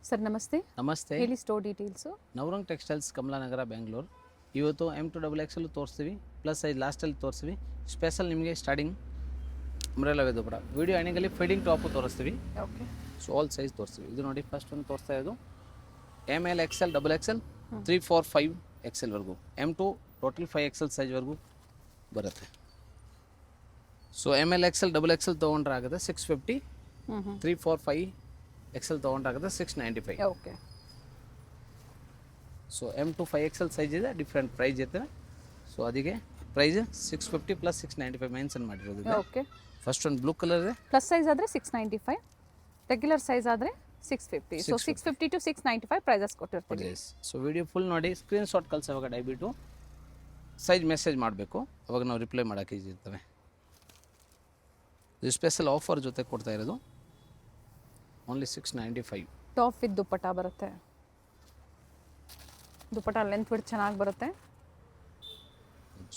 Sir ನಮಸ್ತೆ. ನಮಸ್ತೆ. ಹೇಳಿ store details. Navrang textiles Kamalanagar Bengaluru. ಇವತ್ತು M2XXL ತೋರಿಸ್ತೀವಿ, ಪ್ಲಸ್ ಸೈಜ್ ಲಾಸ್ಟಲ್ಲಿ ತೋರಿಸ್ತೀವಿ. ಸ್ಪೆಷಲ್ ನಿಮಗೆ ಸ್ಟಾರ್ಟಿಂಗ್ ಅಂಬ್ರೆಲಾ ವೆದು ಕೂಡ ವಿಡಿಯೋ ಎಂಡಿಂಗಲ್ಲಿ ಫೀಡಿಂಗ್ ಟಾಪು ತೋರಿಸ್ತೀವಿ. ಓಕೆ. ಸೊ ಆಲ್ ಸೈಜ್ ತೋರಿಸ್ತೀವಿ. ಇದು ನೋಡಿ ಫಸ್ಟ್ ಒಂದು ತೋರಿಸ್ತಾ ಇರೋದು ML XL XXL 3 4 5 XL M2 total 5XL ಸೈಜ್ವರೆಗೂ ಬರುತ್ತೆ. ಸೊ ML XL XXL ತೊಗೊಂಡ್ರೆ ಆಗುತ್ತೆ 650, 3 4 5 XL ತೊಗೊಂಡಾಗುತ್ತೆ 695. Okay. So M2 5XL size ಇದೆ, ಡಿಫ್ರೆಂಟ್ ಪ್ರೈಸ್ ಇರ್ತವೆ. ಸೊ ಅದಕ್ಕೆ ಪ್ರೈಸ್ 650 ಪ್ಲಸ್ 695 ಮೆನ್ಷನ್ ಮಾಡಿರೋದು. ಓಕೆ. ಫಸ್ಟ್ ಒಂದು ಬ್ಲೂ ಕಲರ್ ಇದೆ, ಪ್ಲಸ್ ಸೈಜ್ ಆದರೆ 695, ರೆಗ್ಯುಲರ್ ಸೈಜ್ ಆದರೆ 650. ಸೊ 650 to 695 ಪ್ರೈಸಸ್ ಕೊಟ್ಟಿರ್ತೀವಿ. ಸೊ ವಿಡಿಯೋ ಫುಲ್ ನೋಡಿ, ಸ್ಕ್ರೀನ್ ಶಾಟ್ ಕಳಿಸೋವಾಗ ದಯವಿಟ್ಟು ಸೈಜ್ ಮೆಸೇಜ್ ಮಾಡಬೇಕು, ಅವಾಗ ನಾವು ರಿಪ್ಲೈ ಮಾಡೋಕ್ಕೆ ಈಸಿ ಇರ್ತವೆ. ಇದು ಸ್ಪೆಷಲ್ ಆಫರ್ ಜೊತೆ ಕೊಡ್ತಾ ಇರೋದು ಓನ್ಲಿ 695. ಟಾಪ್ ವಿತ್ ದುಪ್ಪಟ್ಟ ಬರುತ್ತೆ. ದುಪ್ಪಟ್ಟ ಲೆಂತ್ ವಿಡ್ತ್ ಚೆನ್ನಾಗಿ ಬರುತ್ತೆ.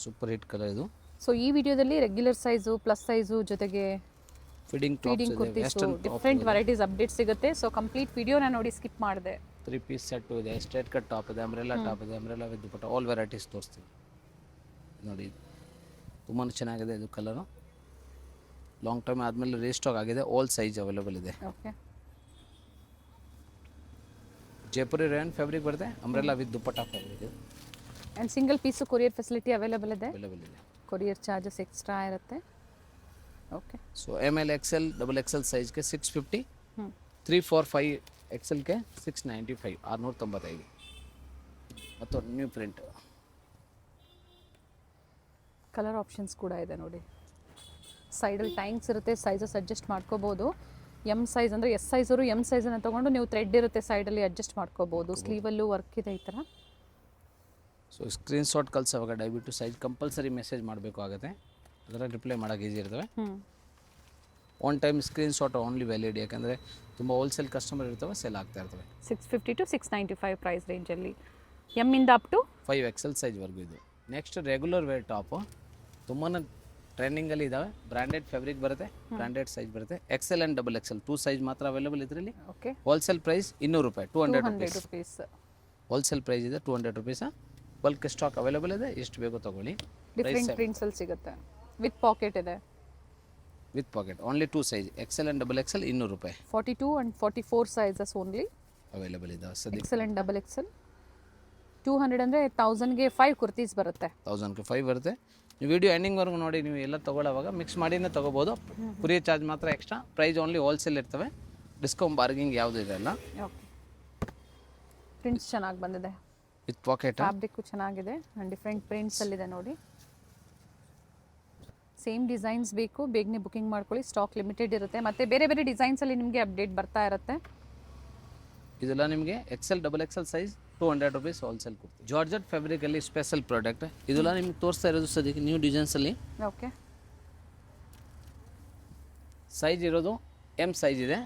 ಸೂಪರ್ ಹಿಟ್ ಕಲರ್ ಇದು. ಸೊ ಈ ವಿಡಿಯೋದಲ್ಲಿ ರೆಗ್ಯುಲರ್ ಸೈಜು, ಪ್ಲಸ್ ಸೈಜು ಜೊತೆಗೆ feeding kurtis different varieties update ಸಿಗುತ್ತೆ. ಸೊ ಕಂಪ್ಲೀಟ್ ವಿಡಿಯೋನ ನೋಡಿ ಸ್ಕಿಪ್ ಮಾಡಿದೆ. 3 ಪೀಸ್ ಸೆಟ್ಟು ಇದೆ, ಸ್ಟ್ರೇಟ್ ಕಟ್ ಟಾಪ್ ಇದೆ, ಅಂಬ್ರೆಲಾ ಟಾಪ್ ಇದೆ, umbrella with dupatta, all varieties ತೋರಿಸ್ತೀವಿ. ನೋಡಿ ತುಂಬಾ ಚೆನ್ನಾಗಿದೆ ಇದು ಕಲರು. ಲಾಂಗ್ ಟೈಮ್ ಆದಮೇಲೆ ರೀಸ್ಟಾಕ್ ಆಗಿದೆ, ಆಲ್ ಸೈಜ್ ಅವೈಲೇಬಲ್ ಇದೆ. ಓಕೆ. ಜೈಪುರಿ ರೇಯನ್ ಫ್ಯಾಬ್ರಿಕ್ ಬರುತ್ತೆ, ಅಂಬ್ರೆಲಾ ವಿತ್ ದುಪ್ಪಟ್ಟ ಫ್ಯಾಬ್ರಿಕ್ ಇದೆ. And single piece courier facility available ಇದೆ. ಕೊರಿಯರ್ ಚಾರ್ಜಸ್ ಎಕ್ಸ್ಟ್ರಾ ಇರುತ್ತೆ. Okay. So ML XL XXL ಸೈಜ್ಗೆ 650, 3 4 5 XLಗೆ 695, 695. ಮತ್ತು ನ್ಯೂ ಪ್ರಿಂಟ್ ಕಲರ್ ಆಪ್ಷನ್ಸ್ ಕೂಡ ಇದೆ ನೋಡಿ. ಸೈಡಲ್ಲಿ ಟ್ಯಾಂಕ್ಸ್ ಇರುತ್ತೆ, ಸೈಜಸ್ ಅಡ್ಜಸ್ಟ್ ಮಾಡ್ಕೋಬೋದು. ಎಮ್ ಸೈಜ್ ಅಂದರೆ ಎಸ್ ಸೈಜರು ಎಮ್ ಸೈಜನ್ನು ತೊಗೊಂಡು ನೀವು ಥ್ರೆಡ್ ಇರುತ್ತೆ ಸೈಡಲ್ಲಿ ಅಡ್ಜಸ್ಟ್ ಮಾಡ್ಕೋಬೋದು. ಸ್ಲೀವಲ್ಲೂ ವರ್ಕ್ ಇದೆ ಈ ಥರ. ಸೊ ಸ್ಕ್ರೀನ್ ಶಾಟ್ ಕಳಿಸೋವಾಗ ದಯವಿಟ್ಟು ಸೈಜ್ ಕಂಪಲ್ಸರಿ ಮೆಸೇಜ್ ಮಾಡಬೇಕು ಆಗುತ್ತೆ, ಅದರ ರಿಪ್ಲೈ ಮಾಡೋಕ್ಕೆ ಈಸಿ ಇರ್ತವೆ. One time screen shot only valid, ಯಾಕಂದರೆ ತುಂಬ ಹೋಲ್ಸೇಲ್ ಕಸ್ಟಮರ್ ಇರ್ತವೆ, ಸೇಲ್ ಆಗ್ತಾ ಇರ್ತವೆ. 650 to 695 ಪ್ರೈಸ್ ರೇಂಜಲ್ಲಿ, ಎಮ್ಮಿಂದ ಅಪ್ ಟು 5XL ಸೈಜ್ವರೆಗೂ ಇದು. ನೆಕ್ಸ್ಟ್ ರೆಗ್ಯುಲರ್ ವೇರ್ ಟಾಪು ತುಂಬಾ ಟ್ರೆಂಡಿಂಗಲ್ಲಿ ಇದ್ದಾವೆ. ಬ್ರ್ಯಾಂಡೆಡ್ ಫ್ಯಾಬ್ರಿಕ್ ಬರುತ್ತೆ, ಬ್ರ್ಯಾಂಡೆಡ್ ಸೈಜ್ ಬರುತ್ತೆ. XL ಆ್ಯಂಡ್ XXL 2 ಸೈಜ್ ಮಾತ್ರ ಅವೈಲೇಬಲ್ ಇದರಲ್ಲಿ. ಓಕೆ. ಹೋಲ್ಸೇಲ್ ಪ್ರೈಸ್ 200 ರೂಪಾಯಿ, 200 ರುಪೀಸ್. ಹೋಲ್ಸೇಲ್ ಪ್ರೈಸ್ ಇದೆ 200 ರೂಪೀಸ್. ಬಲ್ಕ್ ಸ್ಟಾಕ್ ಅವೈಲೇಬಲ್ ಇದೆ, ಎಷ್ಟು ಬೇಕೋ ತಗೊಳ್ಳಿ. ಡಿಫ್ರೆಂಟ್ ಪ್ರಿಂಟ್ಸಲ್ಲಿ ಸಿಗುತ್ತೆ. ವಿತ್ ಪಾಕೆಟ್ ಇದೆ. With packet only 2 size, XL and XXL 200 ರೂಪಾಯಿ. 42 and 44 ಸೈಜಸ್ ಓನ್ಲಿ ಅವೈಲೇಬಲ್ ಇದಾವೆ ಸದ್ಯಕ್ಕೆ. XL and XXL 200 ಅಂದರೆ 1000ಗೆ 5 ಕುರ್ತೀಸ್ ಬರುತ್ತೆ. 1000ಗೆ 5 ಬರುತ್ತೆ. ನೀವು ವಿಡಿಯೋ ಎಂಡಿಂಗ್ವರೆಗೂ ನೋಡಿ, ನೀವು ಎಲ್ಲ ತೊಗೊಳ್ಳೋವಾಗ ಮಿಕ್ಸ್ ಮಾಡಿನೇ ತೊಗೋಬೋದು. ಕುರಿಯರ್ ಚಾರ್ಜ್ ಮಾತ್ರ ಎಕ್ಸ್ಟ್ರಾ. ಪ್ರೈಸ್ ಓನ್ಲಿ ಹೋಲ್ಸೇಲ್ ಇರ್ತವೆ, ಡಿಸ್ಕೌಂಟ್ ಬಾರ್ಗಿಂಗ್ ಯಾವುದೂ ಇರಲ್ಲ. ಓಕೆ. ಪ್ರಿಂಟ್ಸ್ ಚೆನ್ನಾಗಿ ಬಂದಿದೆ, ವಿತ್ ಪಾಕೆಟ್. ಫ್ಯಾಬ್ರಿಕ್ಕು ಚೆನ್ನಾಗಿದೆ ಆ್ಯಂಡ್ ಡಿಫ್ರೆಂಟ್ ಪ್ರಿಂಟ್ಸಲ್ಲಿದೆ ನೋಡಿ. ಸೇಮ್ ಡಿಸೈನ್ಸ್ ಬೇಕು, ಬೇಗನೆ ಬುಕಿಂಗ್ ಮಾಡ್ಕೊಳ್ಳಿ, ಸ್ಟಾಕ್ ಲಿಮಿಟೆಡ್ ಇರುತ್ತೆ. ಮತ್ತು ಬೇರೆ ಬೇರೆ ಡಿಸೈನ್ಸಲ್ಲಿ ನಿಮಗೆ ಅಪ್ಡೇಟ್ ಬರ್ತಾ ಇರುತ್ತೆ. ಇದೆಲ್ಲ ನಿಮಗೆ XL XXL size 200 rupees wholesale ಕೊಡ್ತೀವಿ. ಜಾರ್ಜೆಟ್ ಫ್ಯಾಬ್ರಿಕಲ್ಲಿ ಸ್ಪೆಷಲ್ ಪ್ರಾಡಕ್ಟ್ ಇದೆಲ್ಲ ನಿಮ್ಗೆ ತೋರಿಸ್ತಾ ಇರೋದು ಸದ್ಯಕ್ಕೆ ನ್ಯೂ ಡಿಸೈನ್ಸಲ್ಲಿ. ಓಕೆ. ಸೈಜ್ ಇರೋದು M ಸೈಜ್ ಇದೆ.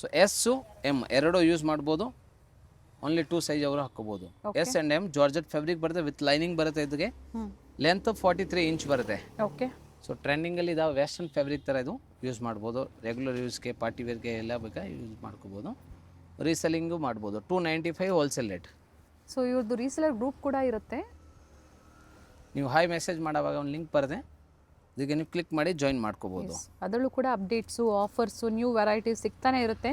ಸೊ S M ಎರಡೂ ಯೂಸ್ ಮಾಡ್ಬೋದು. ಓನ್ಲಿ 2 ಸೈಜ್ ಅವರು ಹಾಕೋಬೋದು. S and M georgette fabric ಬರುತ್ತೆ, ವಿತ್ ಲೈನಿಂಗ್ ಬರುತ್ತೆ. ಇದಕ್ಕೆ ಲೆಂತ್ 43 ಇಂಚ್ ಬರುತ್ತೆ. ಓಕೆ. ಸೊ ಟ್ರೆಂಡಿಂಗಲ್ಲಿ ಇದಾವೆ, ವೆಸ್ಟರ್ನ್ ಫ್ಯಾಬ್ರಿಕ್ ಥರ ಇದು ಯೂಸ್ ಮಾಡ್ಬೋದು. ರೆಗ್ಯುಲರ್ ಯೂಸ್ಗೆ, ಪಾರ್ಟಿ ವೇರ್ಗೆ ಎಲ್ಲ ಬೇಕಾ ಯೂಸ್ ಮಾಡ್ಕೋಬೋದು. ರೀಸೆಲ್ಲಿಂಗು ಮಾಡ್ಬೋದು. 295 ಹೋಲ್ಸೇಲ್ ರೇಟ್. ಸೊ ಇವ್ರದ್ದು ರೀಸೆಲರ್ ಗ್ರೂಪ್ ಕೂಡ ಇರುತ್ತೆ. ನೀವು ಹಾಯ್ ಮೆಸೇಜ್ ಮಾಡೋವಾಗ ಒಂದು ಲಿಂಕ್ ಬರುತ್ತೆ, ಇದಕ್ಕೆ ನೀವು ಕ್ಲಿಕ್ ಮಾಡಿ ಜಾಯಿನ್ ಮಾಡ್ಕೋಬೋದು. ಅದರಲ್ಲೂ ಕೂಡ ಅಪ್ಡೇಟ್ಸು, ಆಫರ್ಸು, ನ್ಯೂ ವೆರೈಟೀಸ್ ಸಿಗ್ತಾನೆ ಇರುತ್ತೆ.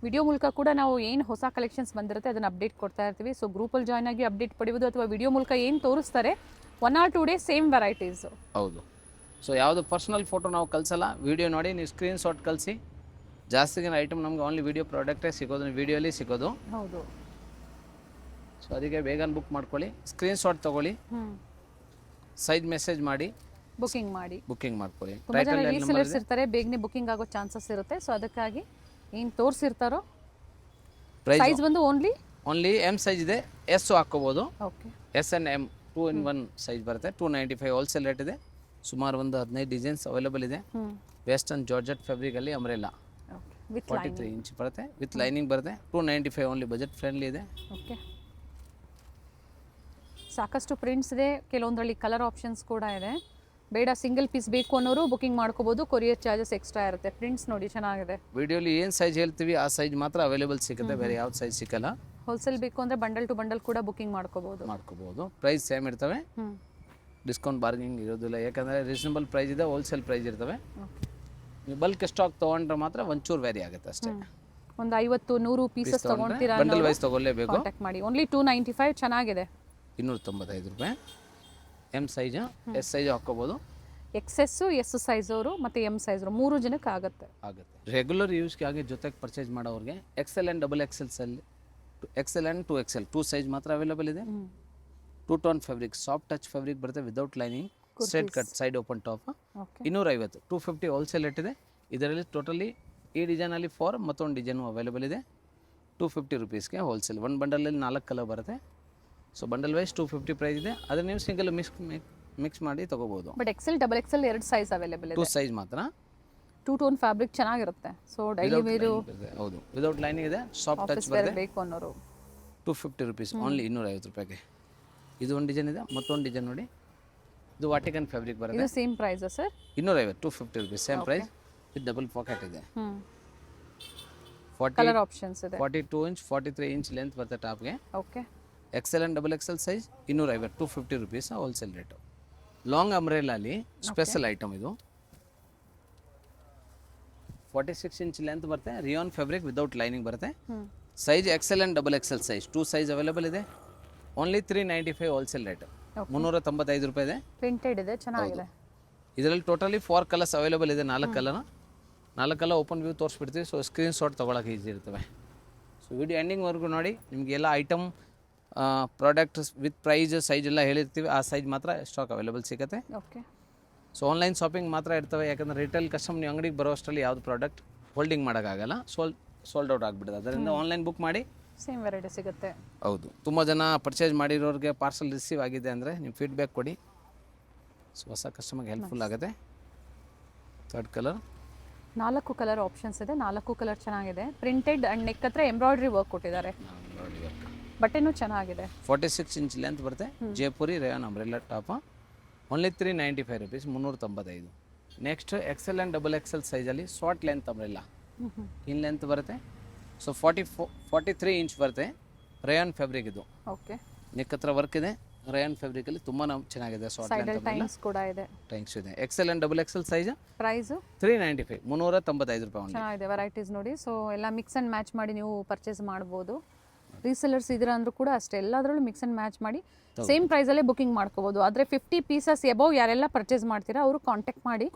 ವಿಡಿಯೋ ಮೂಲಕ ಕೂಡ ನಾವು ಏನು ಹೊಸ ಕಲೆಕ್ಷನ್ಸ್ ಬಂದಿರುತ್ತೆ ಅದನ್ನು ಅಪ್ಡೇಟ್ ಕೊಡ್ತಾ ಇರ್ತೀವಿ. ಸೊ ಗ್ರೂಪಲ್ಲಿ ಜಾಯ್ನ್ ಆಗಿ ಅಪ್ಡೇಟ್ ಪಡೆಯೋದು, ಅಥವಾ ವಿಡಿಯೋ ಮೂಲಕ ಏನು ತೋರಿಸ್ತಾರೆ 1 or 2 ಡೇಸ್ ಸೇಮ್ ವೆರೈಟೀಸು. ಹೌದು. ಸೊ ಯಾವುದು ಪರ್ಸ್ನಲ್ ಫೋಟೋ ನಾವು ಕಳಿಸಲ್ಲ, ವಿಡಿಯೋ ನೋಡಿ ನೀವು ಸ್ಕ್ರೀನ್ ಶಾಟ್ ಕಳಿಸಿ. ಜಾಸ್ತಿಗಿನ ಐಟಮ್ ನಮ್ಗೆ ಓನ್ಲಿ ವಿಡಿಯೋ ಪ್ರಾಡಕ್ಟೇ ಸಿಗೋದು, ವಿಡಿಯೋಲಿ ಸಿಗೋದು. ಹೌದು. ಸೊ ಅದಕ್ಕೆ ಬೇಗ ಬುಕ್ ಮಾಡ್ಕೊಳ್ಳಿ, ಸ್ಕ್ರೀನ್ ಶಾಟ್ ತೊಗೊಳ್ಳಿ, ಸೈಜ್ ಮೆಸೇಜ್ ಮಾಡಿ, ಬುಕಿಂಗ್ ಮಾಡ್ಕೊಳ್ಳಿ. ತುಂಬ ಜನ ರೀಸೆಲರ್ಸ್ ಇರ್ತಾರೆ, ಬೇಗನೆ ಬುಕಿಂಗ್ ಆಗೋ ಚಾನ್ಸಸ್ ಇರುತ್ತೆ. ಸೊ ಅದಕ್ಕಾಗಿ ಏನು ತೋರಿಸಿರ್ತಾರೋ ಸೈಜ್ ಬಂದು ಓನ್ಲಿ M ಸೈಜ್ ಇದೆ, S ಹಾಕ್ಕೋಬೋದು. Okay. S and M 2 in 1 size ಬರುತ್ತೆ. 295 ಹೋಲ್ಸೇಲ್ ರೇಟ್ ಇದೆ. ಸುಮಾರು ಒಂದು 15 ಡಿಸೈನ್ಸ್ ಅವೈಲೇಬಲ್ ಇದೆ. ವೆಸ್ಟರ್ನ್ ಜಾರ್ಜೆಟ್ ಫ್ಯಾಬ್ರಿಕಲ್ಲಿ ಅಂಬ್ರೆಲಾ 43 ಇಂಚ್ ಬರುತ್ತೆ, ವಿತ್ ಲೈನಿಂಗ್ ಬರುತ್ತೆ. 295 ಓನ್ಲಿ, ಬಜೆಟ್ ಫ್ರೆಂಡ್ಲಿ ಇದೆ. ಓಕೆ. ಸಾಕಷ್ಟು ಪ್ರಿಂಟ್ಸ್ ಇದೆ, ಕೆಲವೊಂದರಲ್ಲಿ ಕಲರ್ ಆಪ್ಷನ್ಸ್ ಕೂಡ ಇದೆ. ಬೇಡ ಸಿಂಗಲ್ ಪೀಸ್ ಬೇಕು ಅನ್ನೋರು ಬುಕಿಂಗ್ ಮಾಡ್ಕೋಬೋದು, ಕೊರಿಯರ್ ಚಾರ್ಜಸ್ ಎಕ್ಸ್ಟ್ರಾ ಇರುತ್ತೆ. ಪ್ರಿಂಟ್ಸ್ ನೋಡಿ ಚೆನ್ನಾಗಿದೆ. ವಿಡಿಯೋಲಿ ಏನು ಸೈಜ್ ಹೇಳ್ತೀವಿ ಆ ಸೈಜ್ ಮಾತ್ರ ಅವೈಲೇಬಲ್ ಸಿಗುತ್ತೆ, ಬೇರೆ ಯಾವ ಸೈಜ್ ಸಿಕ್ಕಲ್ಲ. ಹೋಲ್ಸೇಲ್ ಬೇಕು ಅಂದರೆ ಬಂಡಲ್ ಟು ಬಂಡಲ್ ಕೂಡ ಬುಕಿಂಗ್ ಮಾಡ್ಕೋಬೋದು. ಪ್ರೈಸ್ ಸೇಮ್ ಇರ್ತವೆ, ಡಿಸ್ಕೌಂಟ್ ಬಾರ್ಗಿಂಗ್ ಇರೋದಿಲ್ಲ. ಯಾಕಂದರೆ ರೀಸನಬಲ್ ಪ್ರೈಸ್ ಇದೆ, ಹೋಲ್ಸೇಲ್ ಪ್ರೈಸ್ ಇರ್ತವೆ. ನೀವು ಬಲ್ಕ್ ಸ್ಟಾಕ್ ತೊಗೊಂಡ್ರೆ ಮಾತ್ರ ಒಂಚೂರು ವೇರಿ ಆಗುತ್ತೆ ಅಷ್ಟೇ. ಒಂದು 50-100 ಪೀಸಸ್ ತೊಗೊಳ್ತೀರಾ, ಬಂಡಲ್ ವೈಸ್ ತೊಗೊಳ್ಳೇಬೇಕು. ಕಾಂಟ್ಯಾಕ್ಟ್ ಮಾಡಿ. ಓನ್ಲಿ 295 ಚೆನ್ನಾಗಿದೆ. 295 ರೂಪಾಯಿ. ಎಮ್ ಸೈಜ್, ಎಸ್ ಸೈಜ್ ಹಾಕ್ಕೋಬೋದು. XS, S ಸೈಜ್ ಅವರು ಮತ್ತು M ಸೈಜ್ 3 ಜನಕ್ಕೆ ಆಗುತ್ತೆ. ರೆಗ್ಯುಲರ್ ಯೂಸ್ಗೆ ಆಗಿ ಜೊತೆಗೆ ಪರ್ಚೇಸ್ ಮಾಡೋರಿಗೆ XL and XXL, XL and 2XL 2 size ಮಾತ್ರ ಅವೈಲೇಬಲ್ ಇದೆ. 2 tone fabric, soft touch fabric ಬರುತ್ತೆ, without lining, straight cut, side open top. 250, 250 wholesale rate ಇದೆ. ಇದರಲ್ಲಿ ಟೋಟಲಿ ಈ ಡಿಸೈನಲ್ಲಿ 4 ಮತ್ತೊಂದು ಡಿಸೈನು ಅವೈಲೇಬಲ್ ಇದೆ. 250 ರುಪೀಸ್ಗೆ ಹೋಲ್ಸೇಲ್. ಒಂದು ಬಂಡಲಲ್ಲಿ 4 ಕಲರ್ ಬರುತ್ತೆ. ಸೊ ಬಂಡಲ್ ವೈಸ್ 250 ಪ್ರೈಸ್ ಇದೆ. ಅದನ್ನು ನೀವು ಸಿಂಗಲ್ ಮಿಕ್ಸ್ ಮಾಡಿ ತೊಗೋಬೋದು. But XL, XXL 2 size available ಇದೆ. 2 ಸೈಜ್ ಮಾತ್ರ. 2 ಟೋನ್ ಫ್ಯಾಬ್ರಿಕ್ ಚೆನ್ನಾಗಿರುತ್ತೆ. ಸೊ ಡೈಲಿ ವೇರು, ಹೌದು, ವಿದೌಟ್ ಲೈನಿಂಗ್ ಇದೆ, ಸಾಫ್ಟ್ ಟಚ್ ಬರುತ್ತೆ. ಬೇಕು ಅನ್ನೋರು 250 ರುಪೀಸ್ ಓನ್ಲಿ, 250 ರೂಪಾಯಿಗೆ. ಇದು ಒಂದು ಡಿಸೈನ್ ಇದೆ, ಮತ್ತೊಂದು ಡಿಸೈನ್ ನೋಡಿ. ಇದು ವಾಟಿಕನ್ ಫ್ಯಾಬ್ರಿಕ್ ಬರುತ್ತೆ. ಇದು same price sir? 250, 250 rupees same price. ಇದು ಡಬಲ್ ಪಾಕೆಟ್ ಇದೆ. 40 ಕಲರ್ ಆಪ್ಷನ್ಸ್ ಇದೆ. 42 ಇಂಚ್ 43 ಇಂಚ್ ಲೆಂತ್ ಬರುತ್ತೆ ಟಾಪ್ಗೆ. Okay. XL and XXL size 250, 250 rupees wholesale rate. Long ಅಂಬ್ರೆಲಾಲಿ ಸ್ಪೆಷಲ್ ಐಟಮ್ ಇದು. 46 ಇಂಚ್ ಲೆಂತ್ ಬರುತ್ತೆ, ರಿಯಾನ್ ಫ್ಯಾಬ್ರಿಕ್ ವಿದೌಟ್ ಲೈನಿಂಗ್ ಬರುತ್ತೆ. Size XL and XXL size 2 size available ಇದೆ. Only 395 wholesale rate, 395 ರೂಪಾಯಿ ಇದೆ. ಪ್ರಿಂಟೆಡ್ ಇದೆ, ಚೆನ್ನಾಗಿದೆ. ಇದರಲ್ಲಿ ಟೋಟಲಿ 4 ಕಲರ್ಸ್ ಅವೈಲೇಬಲ್ ಇದೆ. 4 ಕಲರ್ ಓಪನ್ ವ್ಯೂ ತೋರಿಸ್ಬಿಡ್ತೀವಿ. ಸೊ ಸ್ಕ್ರೀನ್ ಶಾಟ್ ತೊಗೊಳಕ್ಕೆ ಈಸಿ ಇರ್ತವೆ. ಸೊ ವಿಡಿಯೋ ಎಂಡಿಂಗ್ವರೆಗೂ ನೋಡಿ. ನಿಮಗೆಲ್ಲ item, product with price, size ಎಲ್ಲ ಹೇಳಿರ್ತೀವಿ. ಆ ಸೈಜ್ ಮಾತ್ರ ಸ್ಟಾಕ್ ಅವೈಲೇಬಲ್ ಸಿಗುತ್ತೆ. ಓಕೆ. ಸೊ ಆನ್ಲೈನ್ ಶಾಪಿಂಗ್ ಮಾತ್ರ ಇರ್ತವೆ. ಯಾಕಂದರೆ ರಿಟೇಲ್ ಕಸ್ಟಮರ್ ನೀವು ಅಂಗಡಿಗೆ ಬರೋ ಅಷ್ಟರಲ್ಲಿ ಯಾವುದು ಪ್ರಾಡಕ್ಟ್ ಹೋಲ್ಡಿಂಗ್ ಮಾಡೋಕ್ಕಾಗಲ್ಲ, ಸೋಲ್ಡ್ ಔಟ್ ಆಗಿಬಿಡುತ್ತೆ. ಅದರಿಂದ ಆನ್ಲೈನ್ ಬುಕ್ ಮಾಡಿ ಸೇಮ್ ವೆರೈಟಿ ಸಿಗುತ್ತೆ. ಹೌದು, ತುಂಬ ಜನ ಪರ್ಚೇಸ್ ಮಾಡಿರೋರಿಗೆ ಪಾರ್ಸಲ್ ರಿಸೀವ್ ಆಗಿದೆ ಅಂದರೆ ನೀವು ಫೀಡ್ಬ್ಯಾಕ್ ಕೊಡಿ. ಸೊ ಹೊಸ ಕಸ್ಟಮರ್ಗೆ ಹೆಲ್ಪ್ಫುಲ್ ಆಗುತ್ತೆ. 3rd colour. 4 ಕಲರ್ ಆಪ್ಷನ್ಸ್ ಇದೆ. 4 ಕಲರ್ ಚೆನ್ನಾಗಿದೆ. ಪ್ರಿಂಟೆಡ್ ಆ್ಯಂಡ್ ನೆಕ್ ಹತ್ರ ಎಂಬ್ರಾಯ್ಡ್ರಿ ವರ್ಕ್ ಕೊಟ್ಟಿದ್ದಾರೆ. ಬಟ್ಟೆನೂ ಚೆನ್ನಾಗಿದೆ. 46 ಇಂಚ್ ಲೆಂತ್ ಬರುತ್ತೆ. Jaipuri rayon umbrella top. Only 395 rupees, 395. Next XL and XXL ಸೈಜಲ್ಲಿ short length umbrella in length ಬರುತ್ತೆ. ಸೊ 43 ಇಂಚ್ ಬರುತ್ತೆ. ರೇಯಾನ್ ಫ್ಯಾಬ್ರಿಕ್ ಇದು. ಓಕೆ. ನೆಕ್ ಹತ್ರ ವರ್ಕ್ ಇದೆ. ರೇಯಾನ್ ಫ್ಯಾಬ್ರಿಕಲ್ಲಿ ತುಂಬಾ ಚೆನ್ನಾಗಿದೆ. ಶಾರ್ಟ್ ಲೆಂತ್ ಟೈಮ್ಸ್ ಕೂಡ ಇದೆ. ಟೈಮ್ಸ್ ಇದೆ. XL and XXL size price 395, 395 ರೂಪಾಯಿ. ಚೆನ್ನಾಗಿದೆ ವೆರೈಟೀಸ್ ನೋಡಿ. ಸೊ ಎಲ್ಲ ಮಿಕ್ಸ್ ಆ್ಯಂಡ್ ಮ್ಯಾಚ್ ಮಾಡಿ ನೀವು ಪರ್ಚೇಸ್ ಮಾಡ್ಬೋದು. ರೀಸೆಲ್ಲರ್ಸ್ ಇದ್ದೀರಾ ಅಂದರೂ ಕೂಡ ಅಷ್ಟೇ, ಎಲ್ಲದರಲ್ಲೂ ಮಿಕ್ಸ್ ಆ್ಯಂಡ್ ಮ್ಯಾಚ್ ಮಾಡಿ ಸೇಮ್ ಪ್ರೈಸಲ್ಲೇ ಬುಕಿಂಗ್ ಮಾಡ್ಕೋಬೋದು. ಆದರೆ 50 ಪೀಸಸ್ ಎಬವ್ ಯಾರೆಲ್ಲ ಪರ್ಚೇಸ್ ಮಾಡ್ತೀರಾ ಅವರು ಕಾಂಟ್ಯಾಕ್ಟ್ ಮಾಡಿ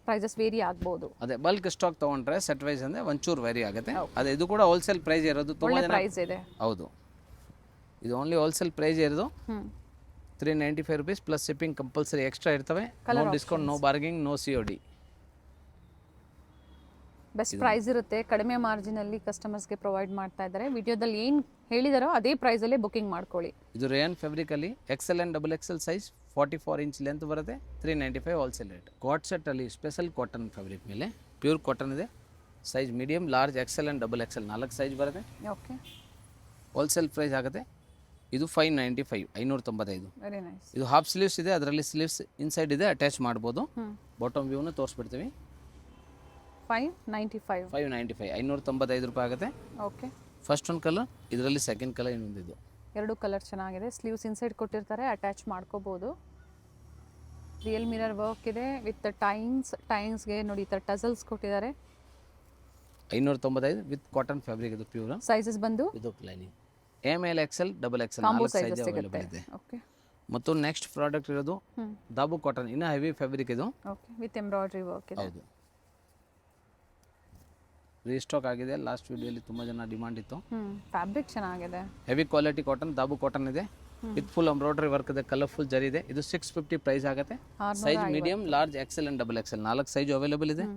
ಪ್ರೈಸಸ್ ವೇರಿ ಆಗ್ಬೋದು. ಅದೇ ಬಲ್ಕ್ ಸ್ಟಾಕ್ ತೊಗೊಂಡ್ರೆ ಸೆಟ್ ವೈಸ್ ಅಂದರೆ ಒಂಚೂರು ವೇರಿ ಆಗುತ್ತೆ. ಅದೇ ಇದು ಕೂಡ ಹೋಲ್ಸೇಲ್ ಪ್ರೈಸ್ ಇರೋದು. ಒಳ್ಳೆ ಪ್ರೈಸ್ ಇದೆ. ಹೌದು, ಇದು ಓನ್ಲಿ ಹೋಲ್ಸೇಲ್ ಪ್ರೈಸ್ ಇರೋದು. 395 rupees plus shipping compulsory extra ಇರ್ತವೆ. No discount, no bargaining, no COD. Best price ಇರುತ್ತೆ. ಕಡಿಮೆ ಮಾರ್ಜಿನಲ್ಲಿ ಕಸ್ಟಮರ್ಸ್ಗೆ ಪ್ರೊವೈಡ್ ಮಾಡ್ತಾ ಇದ್ದಾರೆ. ವಿಡಿಯೋದಲ್ಲಿ ಏನು ಹೇಳಿದಾರೋ ಅದೇ ಪ್ರೈಸಲ್ಲೇ ಬುಕಿಂಗ್ ಮಾಡ್ಕೊಳ್ಳಿ. ಇದು ರೇಯಾನ್ ಫ್ಯಾಬ್ರಿಕಲ್ಲಿ XL and XXL size 44 inch length ಬರುತ್ತೆ. 395 ಹೋಲ್ಸೇಲ್ ರೇಟ್. ಕಾಟ್ ಸೆಟ್ಟಲ್ಲಿ ಸ್ಪೆಷಲ್ ಕಾಟನ್ ಫ್ಯಾಬ್ರಿಕ್ ಮೇಲೆ ಪ್ಯೂರ್ ಕಾಟನ್ ಇದೆ. Size medium, large, XL and XXL 4 size ಬರುತ್ತೆ. ಓಕೆ. ಹೋಲ್ಸೇಲ್ ಪ್ರೈಸ್ ಆಗುತ್ತೆ. ಇದು 595, 595. Very nice. ಇದು ಹಾಫ್ ಸ್ಲೀವ್ಸ್ ಇದೆ. ಅದರಲ್ಲಿ ಸ್ಲೀವ್ಸ್ ಇನ್ಸೈಡ್ ಇದೆ, ಅಟ್ಯಾಚ್ ಮಾಡ್ಬೋದು. ಬಾಟಮ್ ವ್ಯೂನ ತೋರಿಸ್ಬಿಡ್ತೀವಿ. 595, 595 ರೂಪಾಯಿ ಆಗುತ್ತೆ. ಓಕೆ. ಫಸ್ಟ್ ಒಂದು ಕಲರ್, ಇದರಲ್ಲಿ ಸೆಕೆಂಡ್ ಕಲರ್ ಇನ್ನೊಂದಿದ್ದು. 2 ಕಲರ್ ಚೆನ್ನಾಗಿದೆ. ಸ್ಲೀವ್ಸ್ ಇನ್ಸೈಡ್ ಕೊಟ್ಟಿರ್ತಾರೆ, ಅಟ್ಯಾಚ್ ಮಾಡ್ಕೋಬೋದು. ರಿಯಲ್ ಮಿರರ್ ವರ್ಕ್ ಇದೆ ವಿತ್ ಟೈನ್ಸ್ಗೆ ನೋಡಿ ಈ ಥರ ಟಸಲ್ಸ್ ಕೊಟ್ಟಿದ್ದಾರೆ. 595 ವಿತ್ ಕಾಟನ್ ಫ್ಯಾಬ್ರಿಕ್. ಇದು ಪ್ಯೂರ್. ಸೈಜಸ್ ಬಂದು without lining ML XL XXL combo 4 size sizes available ಇದೆ. ಓಕೆ. ಮತ್ತು ನೆಕ್ಸ್ಟ್ ಪ್ರಾಡಕ್ಟ್ ಇರೋದು ದಾಬು ಕಾಟನ್, ಇನ್ನೂ ಹೆವಿ ಫ್ಯಾಬ್ರಿಕ್ ಇದು. ಓಕೆ, ವಿತ್ ಎಂಬ್ರಾಯ್ಡ್ರಿ ವರ್ಕ್ ಇದೆ. ಹೌದು, ರೀಸ್ಟಾಕ್ ಆಗಿದೆ. ಲಾಸ್ಟ್ ವಿಡಿಯೋಲಿ ತುಂಬ ಜನ ಡಿಮಾಂಡ್ ಇತ್ತು. ಫ್ಯಾಬ್ರಿಕ್ ಚೆನ್ನಾಗಿದೆ. ಹೆವಿ ಕ್ವಾಲಿಟಿ ಕಾಟನ್, ದಾಬು ಕಾಟನ್ ಇದೆ. ವಿತ್ ಫುಲ್ ಎಂಬ್ರಾಯ್ಡ್ರಿ ವರ್ಕ್ ಇದೆ, ಕಲರ್ಫುಲ್ ಜರಿ ಇದೆ. ಇದು 650 ಪ್ರೈಸ್ ಆಗುತ್ತೆ. Size medium, large, XL and XXL 4 size available ಇದೆ.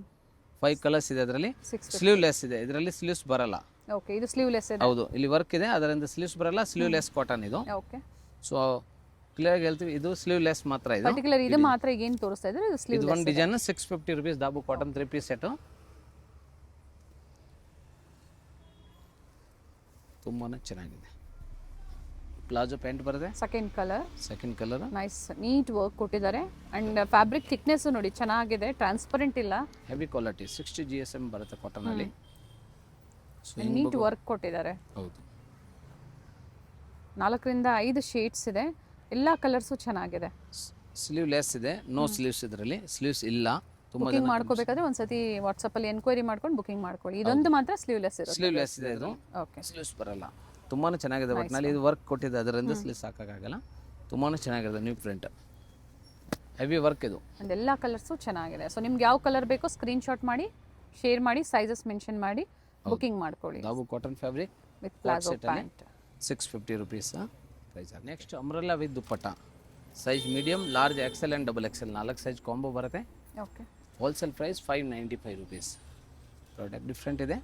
5 ಕಲರ್ಸ್ ಇದೆ. ಅದರಲ್ಲಿ ಸ್ಲೀವ್ಲೆಸ್ ಇದೆ. ಇದರಲ್ಲಿ ಸ್ಲೀವ್ಸ್ ಬರಲ್ಲ. ಓಕೆ, ಇದು ಸ್ಲೀವ್ಲೆಸ್ ಇದೆ. ಹೌದು, ಇಲ್ಲಿ ವರ್ಕ್ ಇದೆ, ಅದರಿಂದ ಸ್ಲೀವ್ಸ್ ಬರಲ್ಲ. ಸ್ಲೀವ್ಲೆಸ್ ಕಾಟನ್ ಇದು. ಓಕೆ. ಸೊ ಕ್ಲಿಯರ್ ಆಗಿ ಹೇಳ್ತೀವಿ, ಇದು ಸ್ಲೀವ್ಲೆಸ್ ಮಾತ್ರ. ಇದು ಪರ್ಟಿಕ್ಯುಲರ್ ಇದು ಮಾತ್ರ ಈಗ ಏನು ತೋರಿಸ್ತಾ ಇದ್ರೆ ಇದು ಸ್ಲೀವ್. ಇದು ಒಂದು design 650 rupees. Dabu cotton 3 piece set. ತುಂಬಾ ಚೆನ್ನಾಗಿದೆ. ಪ್ಲಾಜೋ ಪ್ಯಾಂಟ್ ಬರುತ್ತೆ, second colour. Second colour. Nice neat work ಕೊಟ್ಟಿದ್ದಾರೆ ಅಂಡ್ ಫ್ಯಾಬ್ರಿಕ್ ಥಿಕ್ನೆಸ್ ನೋಡಿ ಚೆನ್ನಾಗಿದೆ, ಟ್ರಾನ್ಸ್ಪರೆಂಟ್ ಇಲ್ಲ, ಹೆವಿ ಕ್ವಾಲಿಟಿ 60 GSM ಬರುತ್ತೆ ಕಾಟನ್ ಅಲ್ಲಿ. ನೀಟ್ ವರ್ಕ್ ಕೊಟ್ಟಿದ್ದಾರೆ. ಹೌದು, 4 ರಿಂದ 5 ಶೇಡ್ಸ್ ಇದೆ, ಎಲ್ಲ ಕಲರ್ಸು ಚೆನ್ನಾಗಿದೆ. ಸ್ಲೀವ್ ಲೆಸ್ ಇದೆ, ನೋ ಸ್ಲೀವ್ಸ್ ಇದರಲ್ಲಿ, ಸ್ಲೀವ್ಸ್ ಇಲ್ಲ. ತುಂಬಾ ಬುಕಿಂಗ್ ಮಾಡ್ಕೋಬೇಕಾದ್ರೆ ಒಂದ್ಸತಿ ವಾಟ್ಸಪ್ ಅಲ್ಲಿ ಎನ್ಕ್ವೈರಿ ಮಾಡ್ಕೊಂಡು ಬುಕಿಂಗ್ ಮಾಡ್ಕೊಳ್ಳಿ. ಇದೊಂದು ಮಾತ್ರ ಸ್ಲೀವ್ಲೆಸ್ ಇರುತ್ತೆ. ಸ್ಲೀವ್ಲೆಸ್ ಇದೆ, ಇದು ಓಕೆ. ಸ್ಲೀವ್ಸ್ ಬರಲ್ಲ. ತುಂಬಾನೇ ಚೆನ್ನಾಗಿದೆ, ಒಟ್ಟಿನಲ್ಲಿ ಇದು ವರ್ಕ್ ಕೊಟ್ಟಿದೆ, ಅದರಿಂದ ಸ್ಲೀವ್ಸ್ ಹಾಕೋಕ್ಕಾಗಲ್ಲ. ತುಂಬಾನೇ ಚೆನ್ನಾಗಿದೆ, ನ್ಯೂ ಪ್ರಿಂಟ್, ಹೆವಿ ವರ್ಕ್ ಇದು. ಅಂಡ್ ಎಲ್ಲ ಕಲರ್ಸು ಚೆನ್ನಾಗಿದೆ. ಸೊ ನಿಮ್ಗೆ ಯಾವ ಕಲರ್ ಬೇಕೋ ಸ್ಕ್ರೀನ್ ಶಾಟ್ ಮಾಡಿ, ಶೇರ್ ಮಾಡಿ, ಸೈಜಸ್ ಮೆನ್ಷನ್ ಮಾಡಿ ಬುಕಿಂಗ್ ಮಾಡ್ಕೊಳ್ಳಿ. Dabu cotton fabric with palazzo pant, 650 rupees price. Next umbrella with dupatta, size medium, large, XL and double XL 4 size combo ಬರುತ್ತೆ. Okay. Wholesale price 595 rupees. Product different ಇದೆ.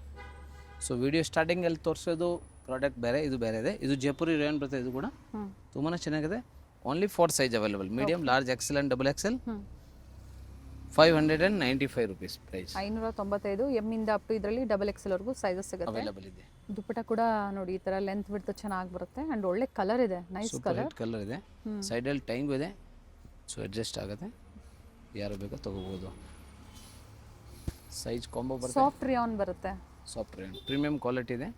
So video ಸ್ಟಾರ್ಟಿಂಗಲ್ಲಿ ತೋರಿಸೋದು product ಬೇರೆ, ಇದು ಬೇರೆ ಇದೆ. ಇದು ಜೈಪುರಿ ರೇಯನ್ ಬರುತ್ತೆ, ಇದು ಕೂಡ ತುಂಬಾ ಚೆನ್ನಾಗಿದೆ. Only 4 size available, medium, large, XL and double XL. 595 rupees price. 595 M ಇಂದ ಅಪ್ ಟು ಇದರಲ್ಲಿ ಡಬಲ್ ಎಕ್ಸೆಲ್ ವರೆಗೂ ಸೈಜಸ್ ಸಿಗುತ್ತೆ, ಅವೈಲೇಬಲ್ ಇದೆ. ದುಪ್ಪಟ್ಟ ಕೂಡ ನೋಡಿ ಈ ತರ ಲೆಂತ್ ಬಿಡ್ತು ಚೆನ್ನಾಗಿ ಬರುತ್ತೆ ಅಂಡ್ ಒಳ್ಳೆ ಕಲರ್ ಇದೆ, ನೈಸ್ ಕಲರ್. ಕಲರ್ ಇದೆ, ಸೈಡಲ್ಲಿ ಟೈಂಗು ಇದೆ, ಸೊ ಅಡ್ಜಸ್ಟ್ ಆಗುತ್ತೆ, ಯಾರು ಬೇಕೋ ತಗೋಬಹುದು. ಸೈಜ್ ಕಾಂಬೋ ಬರುತ್ತೆ, ಸಾಫ್ಟ್ ರಿಯಾನ್ ಬರುತ್ತೆ, ಸಾಫ್ಟ್ ರೇಯನ್, ಪ್ರೀಮಿಯಂ ಕ್ವಾಲಿಟಿ ಇದೆ.